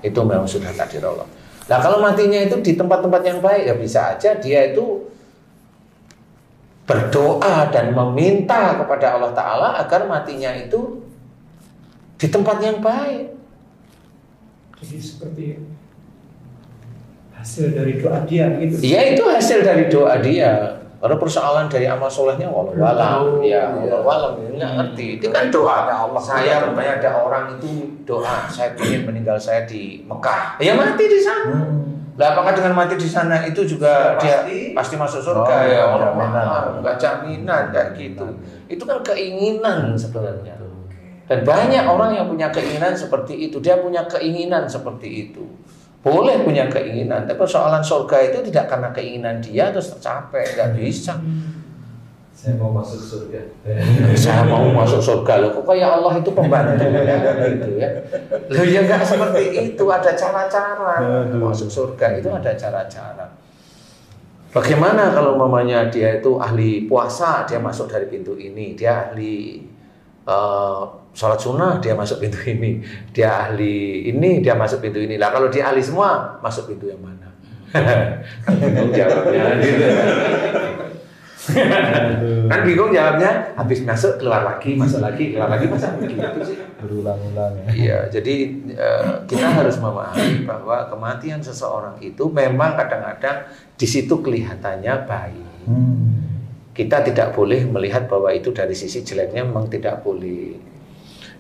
Itu memang sudah takdir Allah. Nah, kalau matinya itu di tempat-tempat yang baik, ya bisa aja dia itu berdoa dan meminta kepada Allah Ta'ala agar matinya itu di tempat yang baik. Jadi seperti hasil dari doa dia gitu. Ya itu hasil dari doa dia. Karena persoalan dari amal solehnya wallahualam. Ya wallahualam, nggak ngerti. Itu kan doa Allah. Saya rupanya ada orang itu doa, saya ingin meninggal saya di Mekah. Ya mati di sana. Lah apakah dengan mati di sana itu juga dia pasti masuk surga? Ya Allah, enggak jaminan kayak gitu. Itu kan keinginan sebenarnya. Dan banyak orang yang punya keinginan seperti itu. Dia punya keinginan seperti itu. Boleh punya keinginan, tapi persoalan surga itu tidak karena keinginan dia terus tercapai, enggak bisa. Saya mau masuk surga. Saya mau masuk surga. Loh, kok kayak Allah itu pembantu gitu ya. Loh ya enggak seperti itu, ada cara-cara masuk surga itu, ada cara-cara. Bagaimana kalau mamanya dia itu ahli puasa, dia masuk dari pintu ini, dia ahli sholat sunnah dia masuk pintu ini, dia ahli ini dia masuk pintu ini. Lah kalau dia ahli semua masuk pintu yang mana? Bingung jawabnya gitu. Kan bingung jawabnya, habis masuk keluar lagi, masuk lagi, keluar lagi, masa begitu sih? Berulang-ulang ya. Iya, jadi kita harus memahami bahwa kematian seseorang itu memang kadang-kadang di situ kelihatannya baik. Kita tidak boleh melihat bahwa itu dari sisi jeleknya, memang tidak boleh.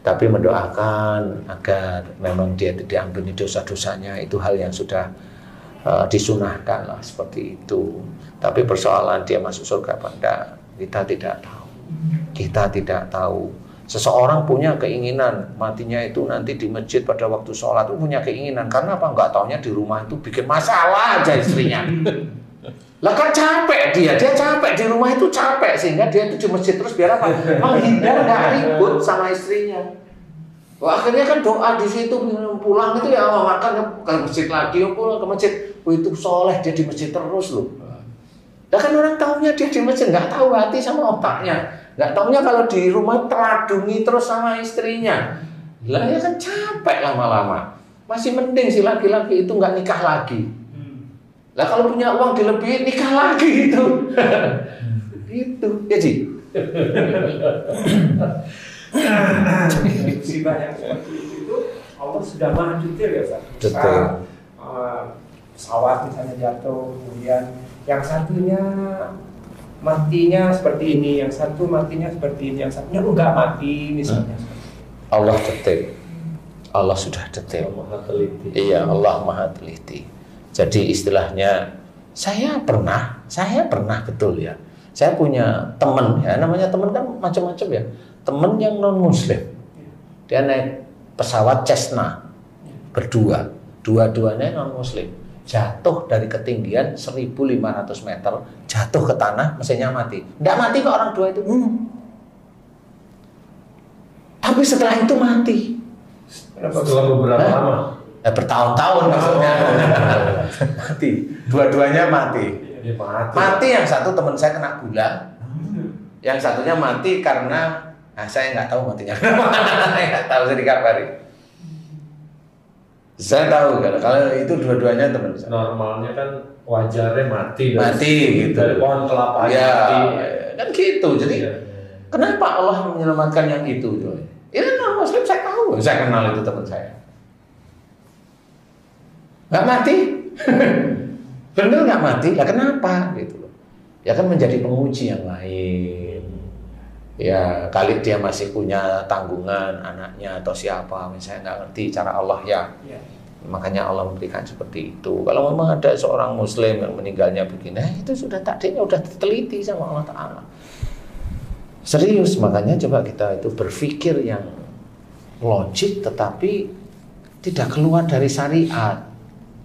Tapi mendoakan agar memang dia diampuni dosa-dosanya, itu hal yang sudah disunahkan lah seperti itu. Tapi persoalan dia masuk surga apa enggak, kita tidak tahu. Kita tidak tahu. Seseorang punya keinginan matinya itu nanti di masjid pada waktu sholat, itu punya keinginan. Karena apa? Enggak taunya di rumah itu bikin masalah aja istrinya. Lah kan capek dia capek di rumah itu capek, sehingga dia itu di masjid terus biar apa? Menghindar nggak ribut sama istrinya. Wah, akhirnya kan doa di situ, pulang itu ya makan ke masjid lagi, pulang ke masjid. Oh, itu soleh dia di masjid terus loh. Lah kan orang taunya dia di masjid, nggak tahu hati sama otaknya, nggak taunya kalau di rumah teradungi terus sama istrinya. Lah ya kan capek lama-lama. Masih mending si laki-laki itu nggak nikah lagi. Lah kalau punya uang dilebihin nikah lagi itu. Gitu. Ya Ji. Musibah yang seperti itu Allah sudah maha detail ya Ustaz. Betul. Pesawat misalnya jatuh, kemudian yang satunya matinya seperti ini, yang satu matinya seperti ini, yang satunya enggak mati misalnya. Allah detail. Allah sudah detail. Maha teliti. Iya, Allah maha teliti. Jadi istilahnya saya pernah betul ya. Saya punya teman ya, namanya teman kan macam-macam ya. Teman yang non muslim. Dia naik pesawat Cessna berdua. Dua-duanya non muslim. Jatuh dari ketinggian 1.500 meter, jatuh ke tanah, mesinnya mati. Nggak mati kok orang dua itu. Tapi setelah itu mati. Setelah beberapa lama. Bertahun-tahun maksudnya. Mati. Dua-duanya mati. Mati yang satu teman saya kena gula. Yang satunya mati karena saya nggak tahu matinya. Nggak tahu, saya dikabari. Saya tahu kalau itu dua-duanya teman saya. Normalnya kan wajarnya mati gitu. Dari pohon kelapa ya, mati. Kan gitu. Jadi kenapa Allah menyelamatkan yang itu? Ini non muslim saya tahu. Saya kenal itu teman saya. Nggak mati. Bener nggak mati? Lah kenapa? Gitu loh. Ya kan menjadi penguji yang lain. Ya kali dia masih punya tanggungan anaknya atau siapa, misalnya nggak ngerti cara Allah ya. Makanya Allah memberikan seperti itu. Kalau memang ada seorang muslim yang meninggalnya begini, itu sudah takdirnya sudah diteliti sama Allah Ta'ala. Serius, makanya coba kita itu berpikir yang logik tetapi tidak keluar dari syariat.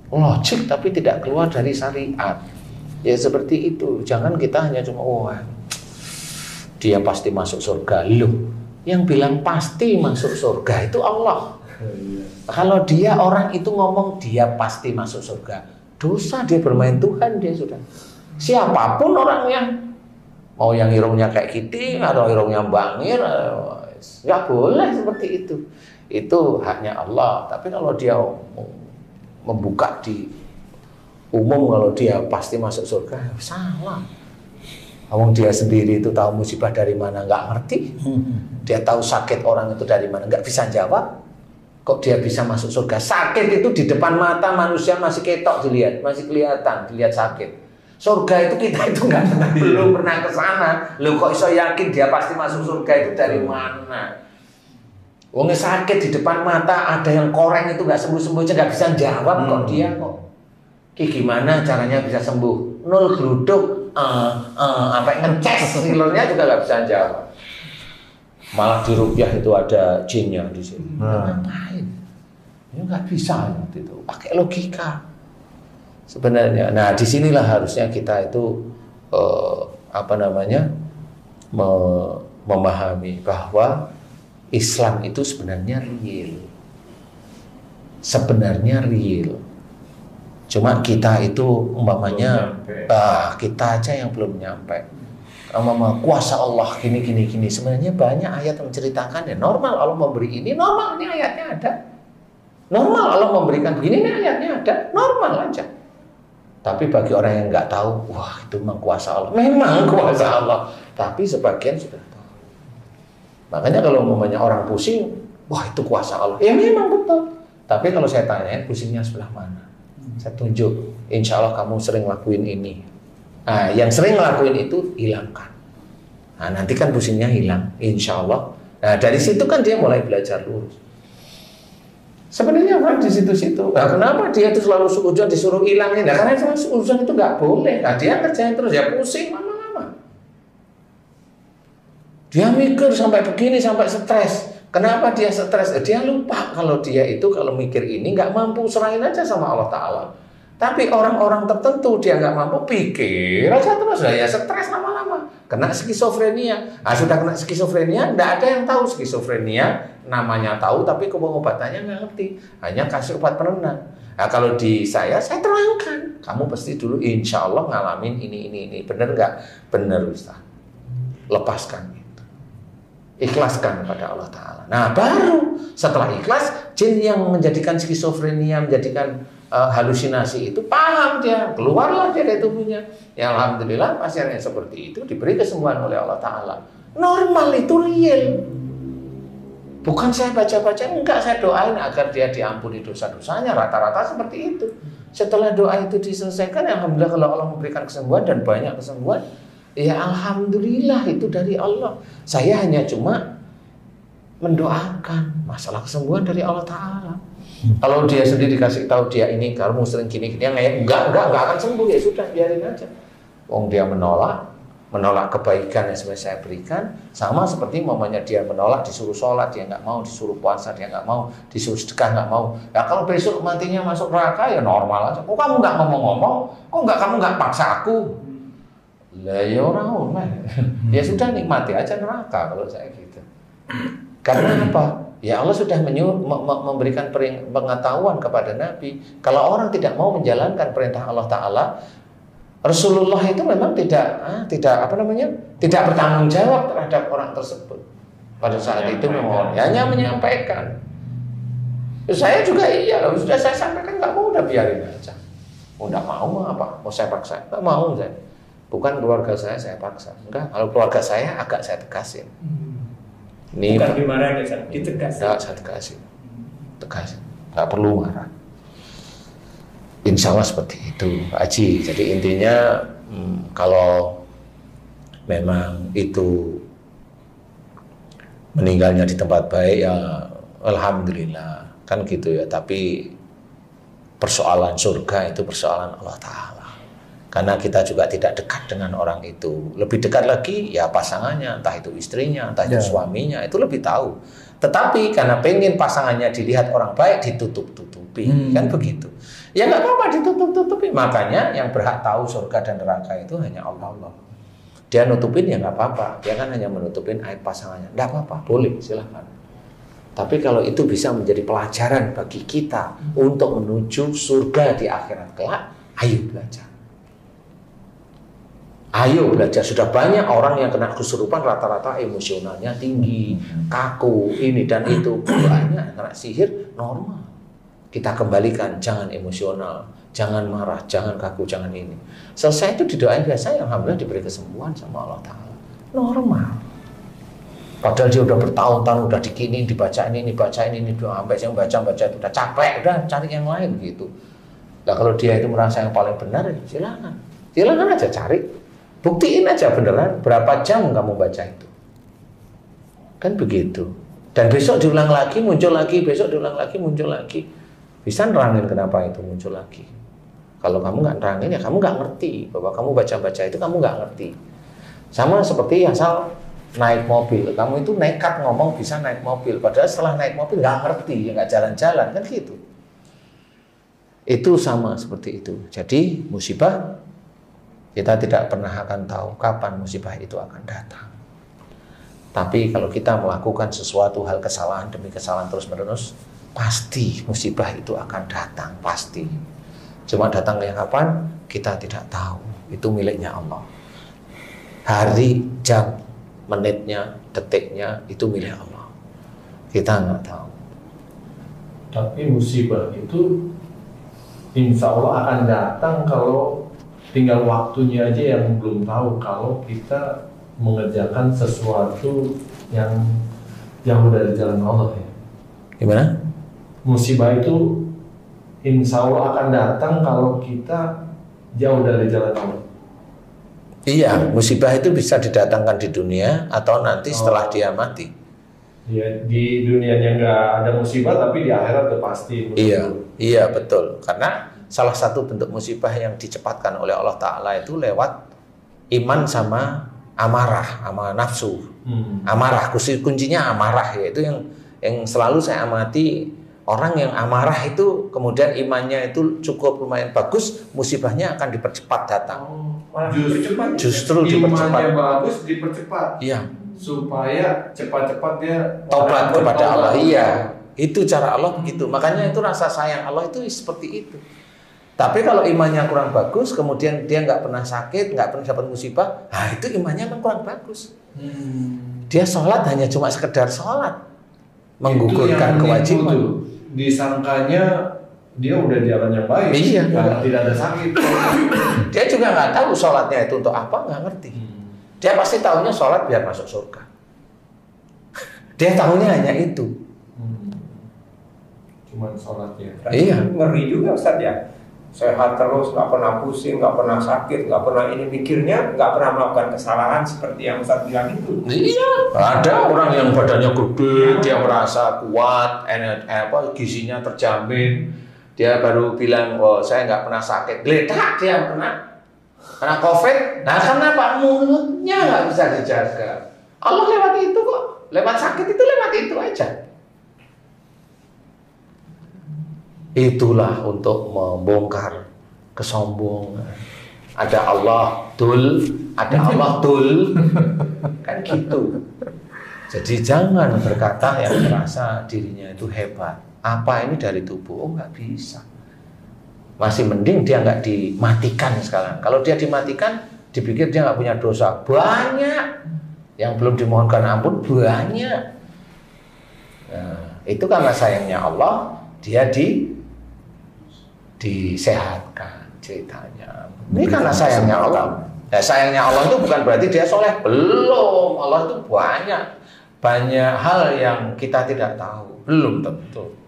Logik tapi tidak keluar dari syariat. Ya seperti itu. Jangan kita hanya cuma dia pasti masuk surga. Loh, yang bilang pasti masuk surga itu Allah. Kalau dia orang itu ngomong dia pasti masuk surga, dosa, dia bermain Tuhan, dia sudah. Siapapun orangnya, mau yang hidungnya kayak kiting atau hidungnya bangir, nggak boleh seperti itu. Itu haknya Allah. Tapi kalau dia membuka di umum kalau dia pasti masuk surga, salah. Awang dia sendiri itu tahu musibah dari mana nggak ngerti, dia tahu sakit orang itu dari mana nggak bisa jawab. Kok dia bisa masuk surga? Sakit itu di depan mata manusia masih ketok dilihat, masih kelihatan dilihat sakit. Surga itu kita itu nggak pernah, belum pernah ke sana. Lo kok iso yakin dia pasti masuk surga itu dari mana? Wong sakit di depan mata ada yang koreng itu nggak sembuh-sembuh aja nggak bisa jawab kok dia kok. Gimana caranya bisa sembuh? Nol geruduk. Sampai ngeces nilainya juga nggak bisa jawab. Malah di rupiah itu ada jinnya di sini. Ngapain? Ya nggak bisa itu. Pakai logika. Sebenarnya. Nah disinilah harusnya kita itu memahami bahwa Islam itu sebenarnya real. Sebenarnya real. Cuma kita itu umpamanya kita aja yang belum nyampe. kuasa Allah gini. Sebenarnya banyak ayat yang menceritakan ya normal Allah memberi ini, normal ini ayatnya ada. Normal Allah memberikan begini, ini ayatnya ada, normal aja. Tapi bagi orang yang nggak tahu, wah itu memang kuasa Allah. Memang kuasa Allah. Tapi sebagian sudah tahu. Makanya kalau umpamanya orang pusing, wah itu kuasa Allah. Ya memang betul. Tapi kalau saya tanya, pusingnya sebelah mana? Saya tunjuk, insya Allah kamu sering lakuin ini. Nah, yang sering ngelakuin itu hilangkan. Nah, nanti kan pusingnya hilang, insya Allah. Nah, dari situ kan dia mulai belajar lurus. Sebenarnya kan di situ-situ. Nah, kenapa dia itu selalu suudzon disuruh hilangin? Nah, karena suudzon itu nggak boleh. Nah, dia kerjain terus ya pusing lama-lama. Dia mikir sampai begini, sampai stres. Kenapa dia stres? Dia lupa kalau dia itu kalau mikir ini nggak mampu, serahin aja sama Allah Ta'ala. Tapi orang-orang tertentu dia nggak mampu, pikir aja terus ya stres lama-lama. Kena skizofrenia. Nah, sudah kena skizofrenia, nggak ada yang tahu skizofrenia. Namanya tahu, tapi pengobatannya nggak ngerti. Hanya kasih obat penenang. Nah, kalau di saya terangkan. Kamu pasti dulu insya Allah ngalamin ini. Bener nggak? Bener Ustaz. Lepaskan itu. Ikhlaskan pada Allah Ta'ala. Nah, baru setelah ikhlas, jin yang menjadikan skizofrenia, menjadikan halusinasi itu paham dia, keluarlah dia dari tubuhnya. Ya alhamdulillah pasien yang seperti itu diberi kesembuhan oleh Allah Ta'ala. Normal itu real. Bukan saya baca-baca, enggak, saya doain agar dia diampuni dosa-dosanya, rata-rata seperti itu. Setelah doa itu diselesaikan, alhamdulillah kalau Allah memberikan kesembuhan dan banyak kesembuhan, ya alhamdulillah itu dari Allah. Saya hanya cuma mendoakan masalah kesembuhan dari Allah Ta'ala. Kalau dia sendiri dikasih tahu dia ini kamu sering gini, dia enggak akan sembuh, ya sudah biarin aja. Wong dia menolak kebaikan yang sebenarnya saya berikan, sama seperti mamanya dia menolak disuruh sholat, dia nggak mau, disuruh puasa, dia nggak mau, disuruh sedekah, nggak mau. Ya kalau besok matinya masuk neraka ya normal aja. Kok kamu nggak ngomong-ngomong? Kok kamu nggak paksa aku? Lah ya orang ya sudah nikmati aja neraka kalau saya gitu. Karena apa? Ya Allah sudah memberikan pengetahuan kepada Nabi. Kalau orang tidak mau menjalankan perintah Allah Ta'ala, Rasulullah itu memang tidak bertanggung jawab terhadap orang tersebut. Pada saat itu memang hanya menyampaikan. Saya juga sudah saya sampaikan, nggak mau, udah biarin aja. Nggak mau apa? Mau saya paksa? Nggak mau saya. Bukan keluarga saya paksa. Enggak. Kalau keluarga saya agak saya tegasin. Ini bukan dimarahin, ditegasin. Enggak, saya tegasin. Nggak perlu marah. Insya Allah seperti itu, Pak Haji. Jadi intinya kalau memang itu meninggalnya di tempat baik ya alhamdulillah kan gitu ya. Tapi persoalan surga itu persoalan Allah Ta'ala. Karena kita juga tidak dekat dengan orang itu. Lebih dekat lagi ya pasangannya, entah itu istrinya, entah itu suaminya, itu lebih tahu. Tetapi karena pengen pasangannya dilihat orang baik, ditutup-tutupi, kan begitu. Ya nggak apa-apa ditutup-tutupi. Makanya yang berhak tahu surga dan neraka itu hanya Allah. Dia nutupin ya nggak apa-apa. Dia kan hanya menutupin aib pasangannya. Nggak apa-apa, boleh, silahkan. Tapi kalau itu bisa menjadi pelajaran bagi kita untuk menuju surga di akhirat kelak, ayo belajar. Ayo belajar. Sudah banyak orang yang kena kesurupan rata-rata emosionalnya tinggi, kaku, ini dan itu. Banyak kena sihir normal. Kita kembalikan, jangan emosional, jangan marah, jangan kaku, jangan ini. Selesai itu didoain biasa, alhamdulillah diberi kesembuhan sama Allah Ta'ala. Normal. Padahal dia udah bertahun-tahun udah dikini, dibacain ini, sampai saya baca itu udah capek, udah cari yang lain gitu. Nah kalau dia itu merasa yang paling benar, silakan aja cari. Buktiin aja beneran berapa jam kamu baca itu. Kan begitu. Dan besok diulang lagi, muncul lagi, besok diulang lagi, muncul lagi. Bisa nerangin kenapa itu muncul lagi. Kalau kamu nggak nerangin ya kamu nggak ngerti. Bahwa kamu baca-baca itu kamu nggak ngerti. Sama seperti asal naik mobil. Kamu itu nekat ngomong bisa naik mobil. Padahal setelah naik mobil nggak ngerti, ya nggak jalan-jalan, kan gitu. Itu sama seperti itu. Jadi musibah kita tidak pernah akan tahu kapan musibah itu akan datang. Tapi kalau kita melakukan sesuatu hal kesalahan demi kesalahan terus-menerus, pasti musibah itu akan datang, pasti. Cuma datangnya kapan, kita tidak tahu. Itu miliknya Allah. Hari, jam, menitnya, detiknya itu milik Allah. Kita nggak tahu. Tapi musibah itu insya Allah akan datang kalau tinggal waktunya aja yang belum tahu, kalau kita mengerjakan sesuatu yang jauh dari jalan Allah ya. Gimana? Musibah itu insya Allah akan datang kalau kita jauh dari jalan Allah. Iya, musibah itu bisa didatangkan di dunia atau nanti setelah dia mati. Ya, di dunianya nggak ada musibah, tapi di akhirat udah pasti musibah. Iya betul. Karena salah satu bentuk musibah yang dicepatkan oleh Allah Ta'ala itu lewat iman sama amarah, sama nafsu. Amarah, kuncinya amarah, yaitu yang selalu saya amati. Orang yang amarah itu kemudian imannya itu cukup lumayan bagus, musibahnya akan dipercepat datang. Justru dipercepat. Imannya bagus, dipercepat. Iya. Supaya cepat-cepat dia Taubat kepada Allah. Iya. Itu cara Allah begitu. Makanya itu rasa sayang Allah itu seperti itu. Tapi kalau imannya kurang bagus, kemudian dia nggak pernah sakit, nggak pernah dapat musibah, nah itu imannya memang kurang bagus. Dia sholat hanya cuma sekedar sholat, menggugurkan kewajiban. Disangkanya dia udah jalan yang baik, karena tidak ada sakit. Dia juga nggak tahu sholatnya itu untuk apa, nggak ngerti. Dia pasti tahunya sholat biar masuk surga. Dia tahunya hanya itu. Cuman sholatnya. Iya. Ngeri juga Ustaz ya. Sehat terus, nggak pernah pusing, nggak pernah sakit, nggak pernah ini, mikirnya nggak pernah melakukan kesalahan seperti yang Ustaz bilang itu. Iya. Ada orang yang badannya gede, dia merasa kuat, gizinya terjamin. Dia baru bilang, oh saya nggak pernah sakit. Geledak dia kena COVID. Nah kenapa? Mulutnya nggak bisa dijaga. Allah lewat itu kok. Lewat sakit itu lewat itu aja. Itulah untuk membongkar kesombongan. Ada Allah dul, ada Allah dul, kan gitu. Jadi jangan berkata yang merasa dirinya itu hebat. Apa ini dari tubuh? Oh nggak bisa. Masih mending dia nggak dimatikan sekarang. Kalau dia dimatikan, dipikir dia nggak punya dosa. Banyak yang belum dimohonkan ampun, banyak. Nah, itu karena sayangnya Allah, dia disehatkan ceritanya. Ini karena sayangnya Allah. Ya, sayangnya Allah itu bukan berarti dia soleh. Belum. Allah itu banyak hal yang kita tidak tahu. Belum tentu.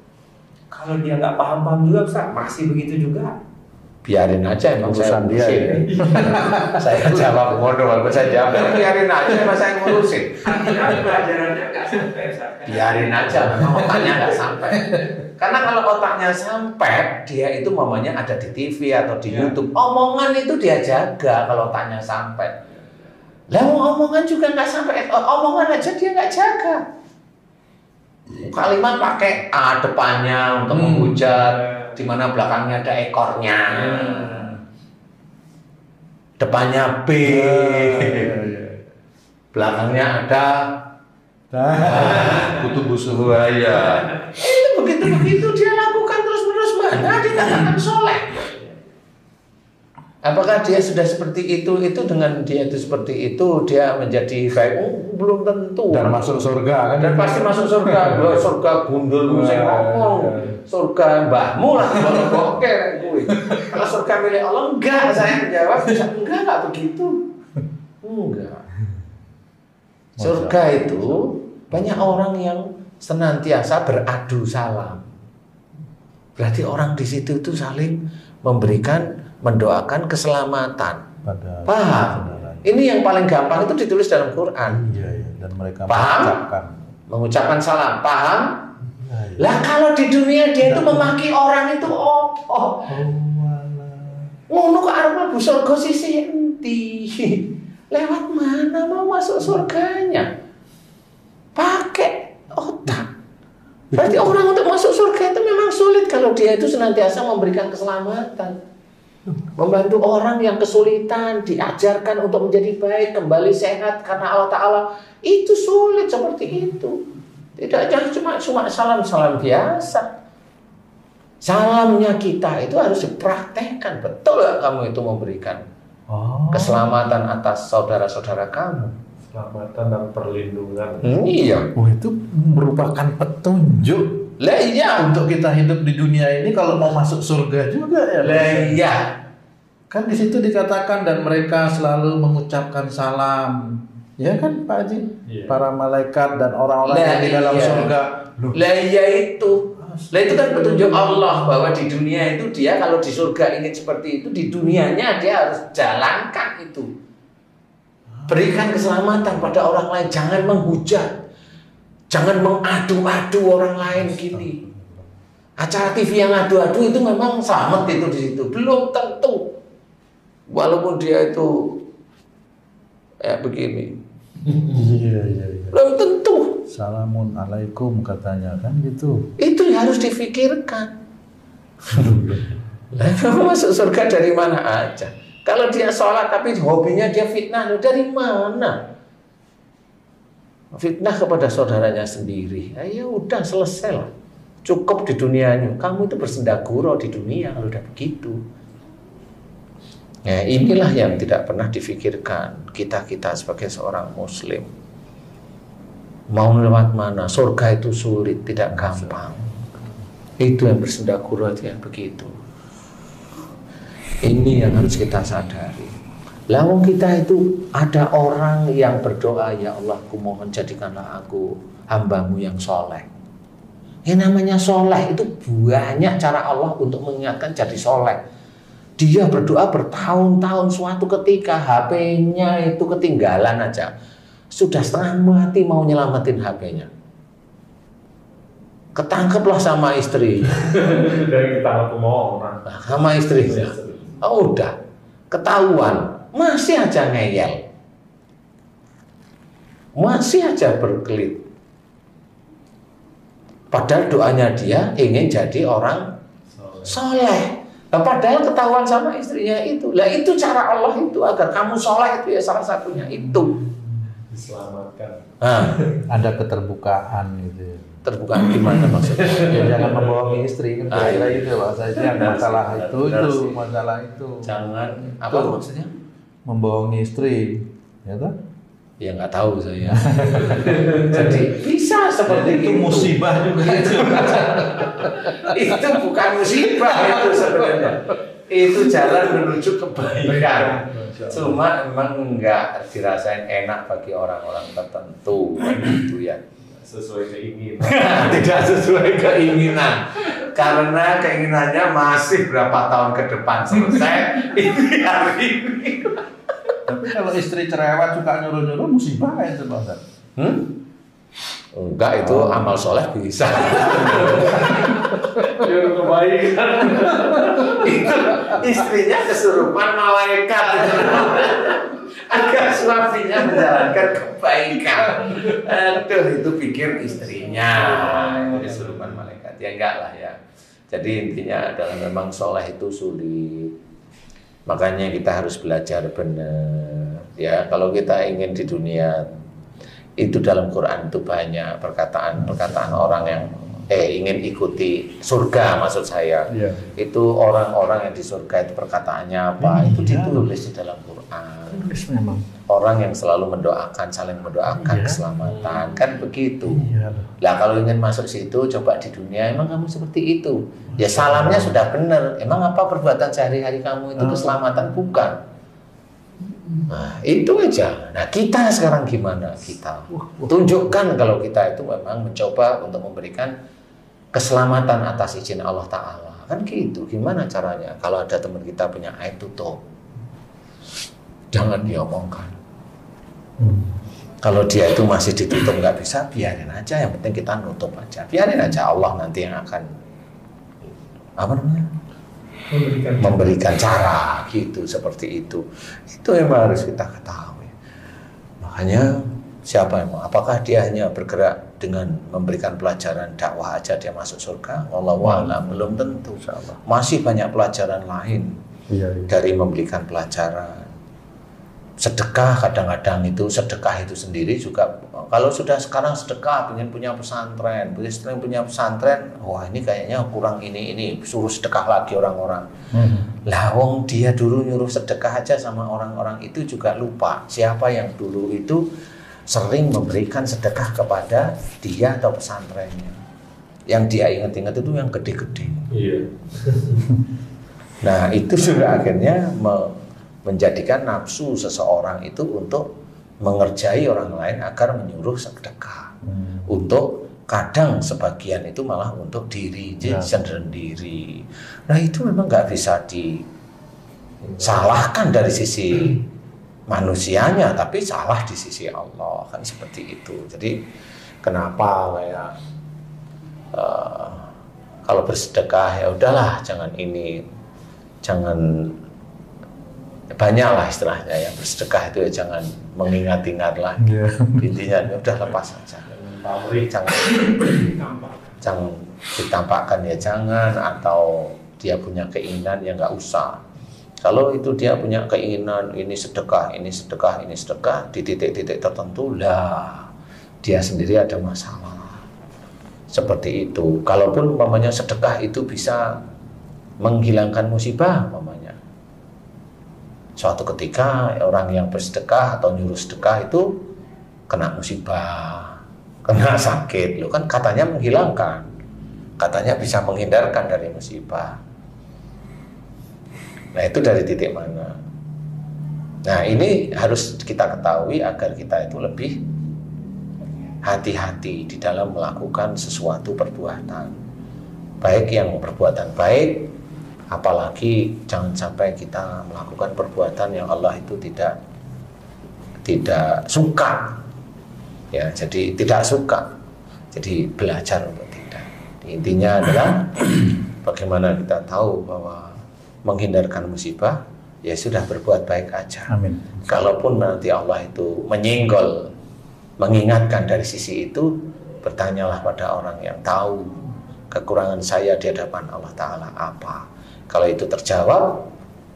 Kalau dia nggak paham-paham juga Ustaz, masih begitu juga. Biarin aja, emang saya Urusan dia, ngurusin. Saya jawab ngono, walaupun saya jawab, biarin aja, emang saya ngurusin. Pelajarannya nggak sampai Ustaz. Biarin aja, memang otaknya nggak sampai. Karena kalau otaknya sampai, dia itu mamanya ada di TV atau di YouTube. Omongan itu dia jaga kalau otaknya sampai. Lah omongan juga nggak sampai, omongan aja dia nggak jaga. Kalimat pakai A depannya untuk menghujat, di mana belakangnya ada ekornya. Depannya B. Belakangnya ada kutu busuk buaya. Itu begitu dia lakukan terus-menerus, mana dikatakan soleh. Apakah dia sudah seperti itu dengan dia itu seperti itu dia menjadi baik? Belum tentu. Dan masuk surga kan? Dan pasti masuk surga. Surga gundul saya ngomong. Surga mbahmu lah kalau boker gue. Kalau surga milik Allah enggak, saya menjawab enggak begitu. Enggak. Surga itu banyak orang yang senantiasa beradu salam. Berarti orang di situ itu saling memberikan, mendoakan keselamatan. Paham? Ini yang paling gampang itu ditulis dalam Quran. Iya. Dan mereka paham? Mengucapkan salam. Paham? Lah kalau di dunia dia itu memaki orang itu ngono kok arep mlebu surga sisih endi? Lewat mana mau masuk surganya? Pakai otak. Berarti orang untuk masuk surga itu memang sulit kalau dia itu senantiasa memberikan keselamatan. Membantu orang yang kesulitan, diajarkan untuk menjadi baik, kembali sehat karena Allah Ta'ala. Itu sulit seperti itu. Tidak cuma salam-salam biasa. Salamnya kita itu harus dipraktekkan. Betul gak kamu itu memberikan Keselamatan atas saudara-saudara kamu. Keselamatan dan perlindungan. Iya. Oh, itu merupakan petunjuk. Lah iya. Untuk kita hidup di dunia ini kalau mau masuk surga juga ya. Lah iya. Kan di situ dikatakan dan mereka selalu mengucapkan salam. Ya kan Pak Haji? Iya. Para malaikat dan orang-orang yang di dalam surga. Lah iya itu. Lah itu kan petunjuk Allah bahwa di dunia itu dia kalau di surga ingin seperti itu, di dunianya dia harus jalankan itu. Berikan keselamatan pada orang lain, jangan menghujat. Jangan mengadu-adu orang lain gini. Acara TV yang adu-adu itu memang selamat itu di situ. Belum tentu. Walaupun dia itu begini. Iya. Belum tentu. Assalamualaikum katanya kan gitu. Itu yang harus difikirkan. Kamu masuk surga dari mana aja? Kalau dia sholat tapi hobinya dia fitnah, dari mana? Fitnah kepada saudaranya sendiri. Ya udah selesai lah. Cukup di dunianya. Kamu itu bersendaguro di dunia kalau udah begitu. Ya, inilah yang tidak pernah difikirkan kita sebagai seorang muslim. Mau lewat mana? Surga itu sulit, tidak gampang. Itu yang bersendaguro itu yang begitu. Ini yang harus kita sadari. Lalu kita itu ada orang yang berdoa, ya Allah, kumohon jadikanlah aku hambamu yang soleh. Yang namanya soleh itu banyak cara Allah untuk mengingatkan jadi soleh. Dia berdoa bertahun-tahun, suatu ketika HP-nya itu ketinggalan aja. Sudah setengah mati mau nyelamatin HP-nya. Ketangkeplah sama istri. Dari kita mau orang. Sama istrinya. Oh, udah ketahuan, masih aja ngeyel. Masih aja berkelit. Padahal doanya dia ingin jadi orang soleh. Nah, padahal ketahuan sama istrinya itu. Lah itu cara Allah itu agar kamu soleh itu ya salah satunya itu. Diselamatkan. Ada keterbukaan gitu. Terbuka gimana maksudnya? Ya jangan membohongi istri kan kira-kira itu bahasanya masalah itu masalah itu. Jangan apa maksudnya? Membohongi istri, ya kan? Ya nggak tahu saya. Jadi bisa seperti itu. Musibah juga itu. Itu bukan musibah itu sebenarnya. Itu jalan menuju kebaikan. Cuma memang enggak dirasain enak bagi orang-orang tertentu gitu ya. Sesuai keinginan. Tidak sesuai keinginan. Karena keinginannya masih berapa tahun ke depan selesai. Ini hari ini. Tapi kalau istri cerewet suka nyuruh-nyuruh musibah kayak itu Pak Ustaz. Enggak, itu amal soleh bisa. Kebaikan. Itu istrinya kesurupan malaikat. Agar suaminya menjalankan kebaikan. Aduh, itu pikir istrinya. Itu kesurupan malaikat. Ya enggak lah ya. Jadi intinya adalah memang soleh itu sulit. Makanya kita harus belajar benar. Ya, kalau kita ingin di dunia itu dalam Quran itu banyak perkataan orang yang ingin ikuti surga maksud saya. Iya. Itu orang-orang yang di surga itu perkataannya apa? Itu ditulis di dalam Quran. Memang. Orang yang selalu mendoakan, saling mendoakan keselamatan, kan begitu. Iya. Lah kalau ingin masuk situ, coba di dunia emang kamu seperti itu. Ya salamnya sudah benar. Emang apa perbuatan sehari-hari kamu itu keselamatan? Bukan. Nah, itu aja. Nah, kita sekarang gimana? Kita tunjukkan kalau kita itu memang mencoba untuk memberikan keselamatan atas izin Allah Ta'ala. Kan gitu. Gimana caranya? Kalau ada teman kita punya aib, tutup. Jangan diomongkan. Kalau dia itu masih ditutup nggak bisa, biarin aja. Yang penting kita nutup aja. Biarin aja, Allah nanti yang akan memberikan cara gitu, seperti itu. Itu yang harus kita ketahui. Makanya siapa yang apakah dia hanya bergerak dengan memberikan pelajaran dakwah aja dia masuk surga? Wallahu a'lam, belum tentu. Masih banyak pelajaran lain. Dari memberikan pelajaran sedekah, kadang-kadang itu sedekah itu sendiri juga. Kalau sudah sekarang sedekah ingin punya pesantren, punya pesantren, wah ini kayaknya kurang ini suruh sedekah lagi orang-orang. Lah wong dia dulu nyuruh sedekah aja sama orang-orang itu juga lupa siapa yang dulu itu sering memberikan sedekah kepada dia atau pesantrennya. Yang dia ingat-ingat itu yang gede-gede. Iya. Nah itu juga akhirnya menjadikan nafsu seseorang itu untuk mengerjai orang lain agar menyuruh sedekah. Untuk kadang sebagian itu malah untuk diri sendiri. Nah itu memang nggak bisa disalahkan dari sisi manusianya, tapi salah di sisi Allah, kan seperti itu. Jadi kenapa kayak kalau bersedekah ya udahlah, jangan banyak lah istilahnya ya, bersedekah itu ya jangan mengingat-ingat lagi. Intinya ya udah lepas saja. Jangan ditampakkan ya jangan, atau dia punya keinginan ya nggak usah. Kalau itu dia punya keinginan ini sedekah di titik-titik tertentu lah dia sendiri ada masalah seperti itu. Kalaupun umpamanya sedekah itu bisa menghilangkan musibah, umpamanya suatu ketika orang yang bersedekah atau nyuruh sedekah itu kena musibah, kena sakit, lo kan katanya menghilangkan, katanya bisa menghindarkan dari musibah. Nah itu dari titik mana? Nah ini harus kita ketahui agar kita itu lebih hati-hati di dalam melakukan sesuatu perbuatan, baik yang perbuatan baik, apalagi jangan sampai kita melakukan perbuatan yang Allah itu tidak suka. Ya, jadi tidak suka. Jadi belajar untuk tidak. Intinya adalah bagaimana kita tahu bahwa menghindarkan musibah, ya sudah berbuat baik aja. Amin. Kalaupun nanti Allah itu menyinggol, mengingatkan dari sisi itu, bertanyalah pada orang yang tahu kekurangan saya di hadapan Allah Ta'ala apa. Kalau itu terjawab,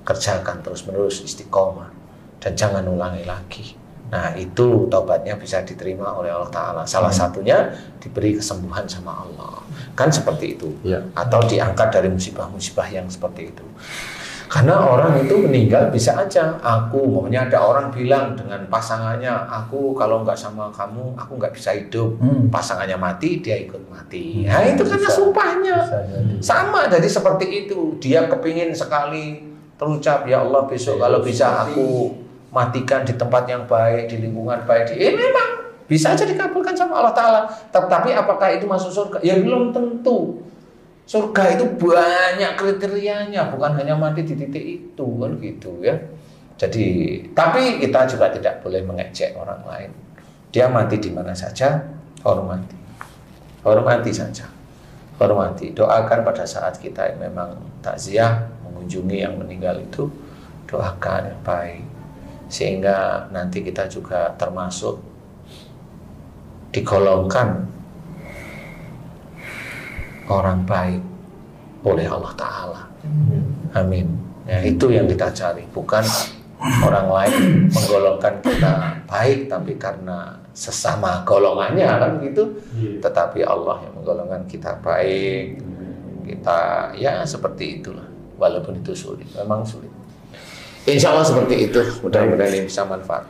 kerjakan terus-menerus istiqomah dan jangan ulangi lagi. Nah itu taubatnya bisa diterima oleh Allah Ta'ala. Salah satunya diberi kesembuhan sama Allah, kan seperti itu ya. Atau diangkat dari musibah-musibah yang seperti itu. Karena orang itu meninggal bisa aja, maunya ada orang bilang dengan pasangannya, aku kalau nggak sama kamu, aku nggak bisa hidup. Pasangannya mati, dia ikut mati. Nah itu karena sumpahnya sama. Jadi seperti itu, dia kepingin sekali terucap, ya Allah besok kalau bisa aku matikan di tempat yang baik, di lingkungan baik. Memang bisa aja dikabulkan sama Allah Ta'ala. Tapi apakah itu masuk surga? Ya belum tentu. Surga itu banyak kriterianya, bukan hanya mati di titik itu, kan gitu ya. Jadi, tapi kita juga tidak boleh mengejek orang lain. Dia mati di mana saja, hormati saja, hormati. Doakan pada saat kita memang takziah mengunjungi yang meninggal itu, doakan yang baik, sehingga nanti kita juga termasuk digolongkan orang baik oleh Allah Ta'ala. Amin. Ya, itu yang kita cari, bukan orang lain menggolongkan kita baik tapi karena sesama golongannya, kan gitu. Tetapi Allah yang menggolongkan kita baik. Kita ya seperti itulah, walaupun itu sulit, memang sulit. Insya Allah seperti itu. Mudah-mudahan ini bisa manfaat.